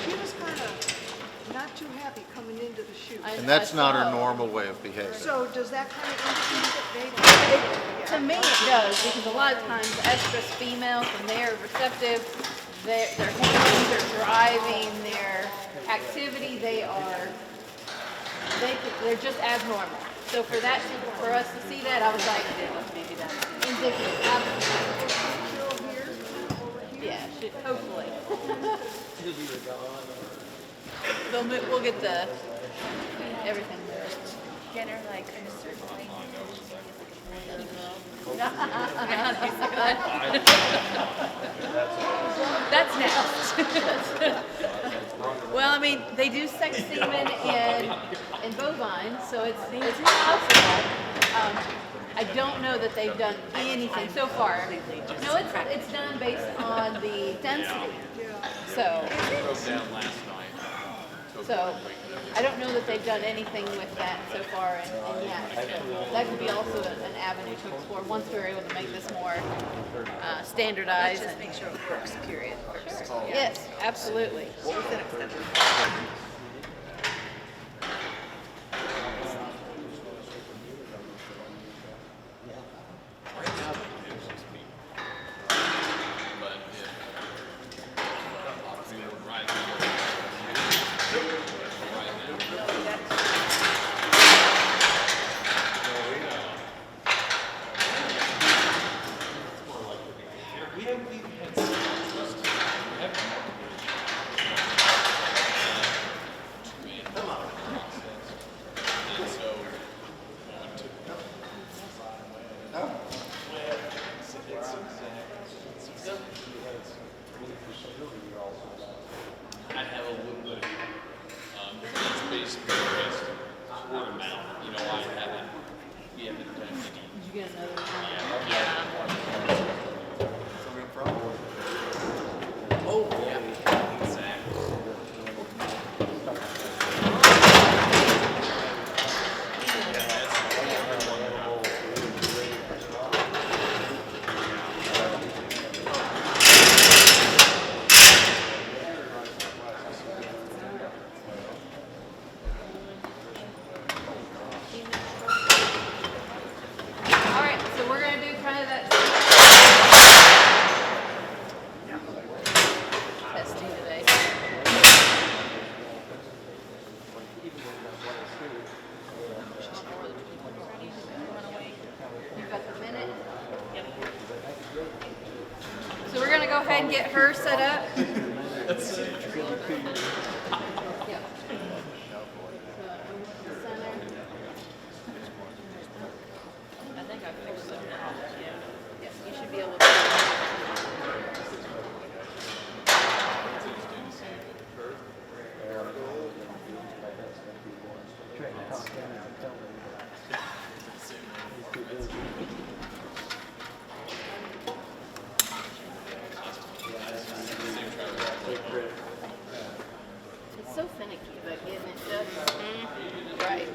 She was kind of not too happy coming into the chute. And that's not her normal way of behaving. So does that kind of indicate that To me, it does, because a lot of times estrus females, when they're receptive, their hormones are driving their activity. They're just abnormal. So for us to see that, I was like, maybe that's indicative. Yeah, hopefully. We'll get everything moved. Get her like in a certain way. That's next. Well, I mean, they do sex semen in bovine, so it's possible. I don't know that they've done anything so far. No, it's done based on the density. So I don't know that they've done anything with that so far in yaks. So that could be also an avenue to explore once we're able to make this more standardized. Just make sure it works, period. Works. Yes, absolutely. Go ahead and get her set up. I think I fixed it now. Yeah, you should be able to. It's so finicky about getting it just right.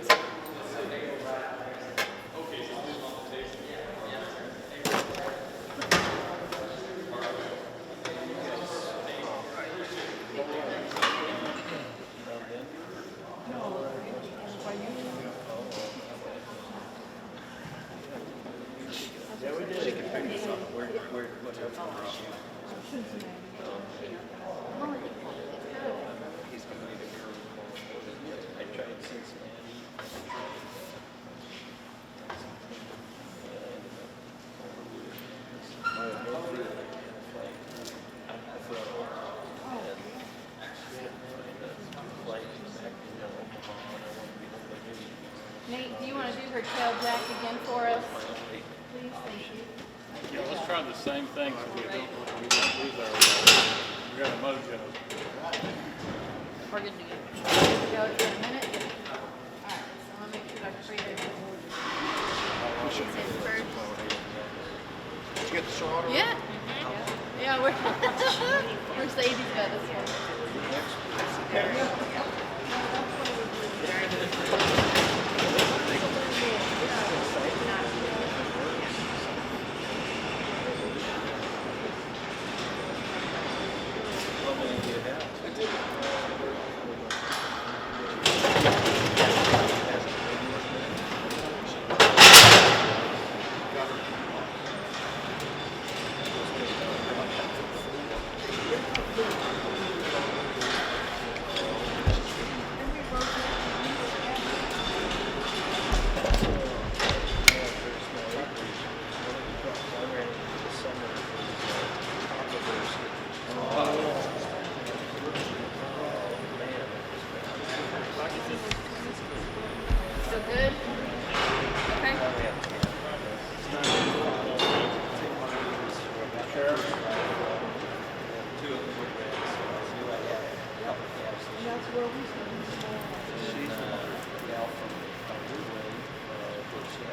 Nate, do you want to do her tail jack again for us? Please, thank you. Yeah, let's try the same thing so we don't lose our, we got a mojo. We're good to go. Good to go in a minute? All right, so I'm going to make sure Dr. Prater gets in first. Did you get the sorter? Yeah. Mm-hmm. Yeah, Mercedes got this one. Good? Okay. Two of them were bred, so I knew I had a couple calves. That's where we stand. She's a gal from Woodway, she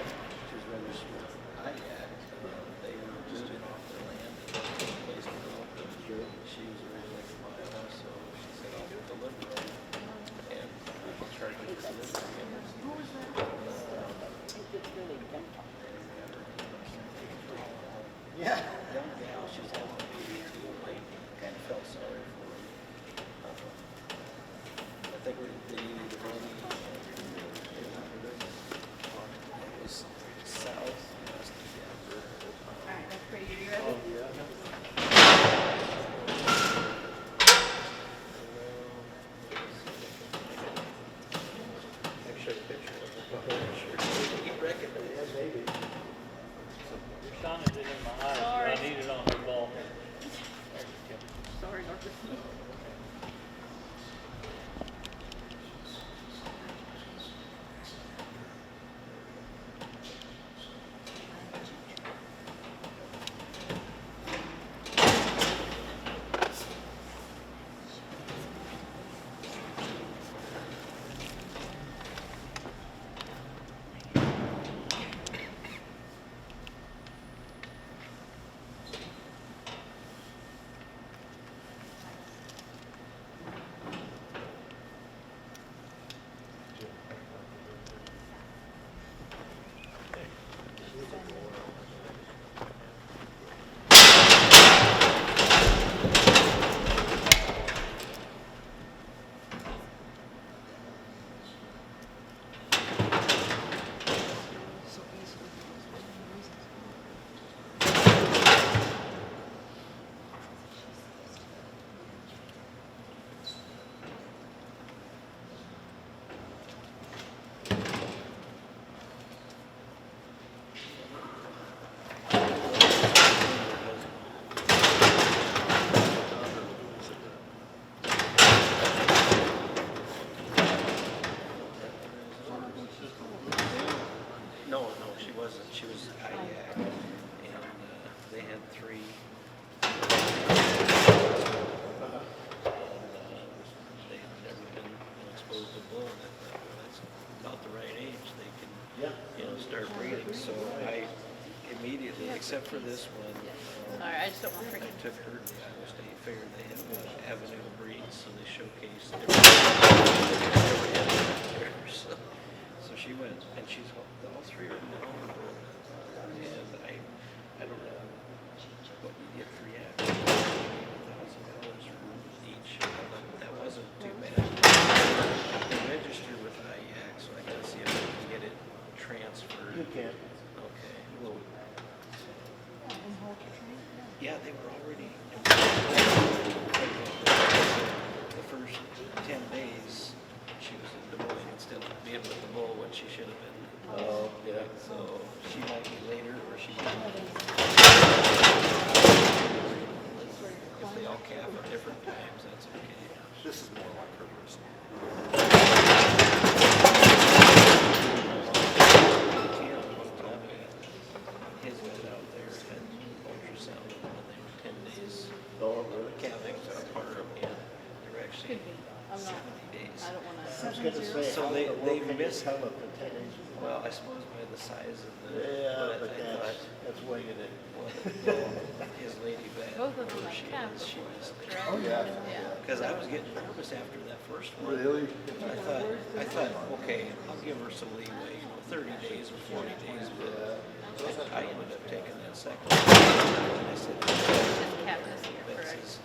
was registered IAC. They were just off their land and took a place to go. She was originally from Iowa, so she said, I'll deliver them. And I'll try to get delivery. Who was that? Yeah. Young gal, she's having a baby too. I kind of felt sorry for her. I think they needed the money. It was southwest of Denver. All right, that's pretty good. You ready? Oh, yeah. Actually, a picture of it. Sure. You reckon it is, maybe. Your son is in my eyes, Sorry. I need it on her ball. Sorry, Dr. No, she wasn't. She was IAC, and they had three. They had never been exposed to bull. That's about the right age. They can, start breeding. So I immediately, except for this one, Sorry, I just don't want to I forget. took her to the Iowa State Fair. They have an avenue of breeds, so they showcased every animal there. So she went, and she's all three are now. And I don't know what you get for yaks. $1,000 for each. That wasn't too bad. They registered with IAC, so I can see if I can get it transferred. You can. Okay. Well, Yeah, they were already. The first 10 days, she was in Des Moines instead of being with the bull when she should have been. Oh, yeah. So she might be later, or she might be. If they all calf at different times, that's okay. This is more like her person. Tim told me his was out there had ultrasound when they were 10 days. Oh, really? Calving apart, and they're actually Could be. I'm not. 70 days. I don't want to. I was gonna say, So how they in the world can you missed. tell if the 10 inches? Well, I suppose by the size of the. Yeah, but I thought, that's winging it. well, his lady back. Both of them where like she calf is, she was. correct? Oh, yeah. Yeah. Because I was getting nervous after that first one. Really? I thought, okay, I'll give her some leeway, 30 days or 40 days, but I ended up taking that second. And I said, Just calf this year, Beth correct? says,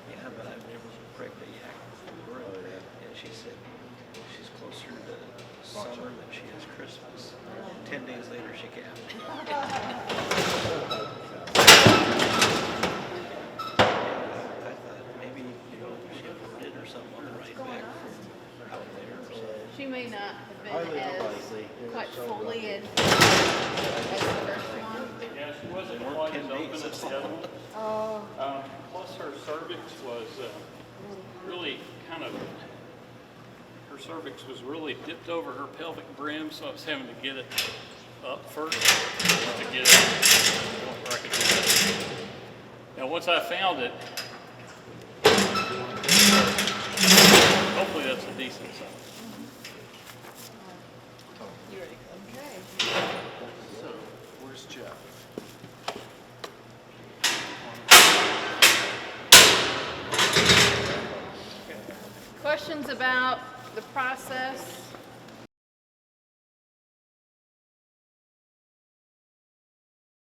yeah, but I've never pregnant a yak before. And she said, she's closer to summer than she is Christmas. 10 days later, she calved. I thought maybe, she aborted or something on the ride back from out there. So She may not have been Highly as unlikely. quite So fully lucky. as the first one. Yeah, she wasn't They weren't quite 10 as open days, as the other one. Oh, Plus her cervix was really kind of, her her cervix was really dipped over her pelvic brim, so I was having to get it up first to get it where I could do that. Now, once I found it, hopefully that's a decent size. You ready? Okay. So, where's Jeff? Questions about the process?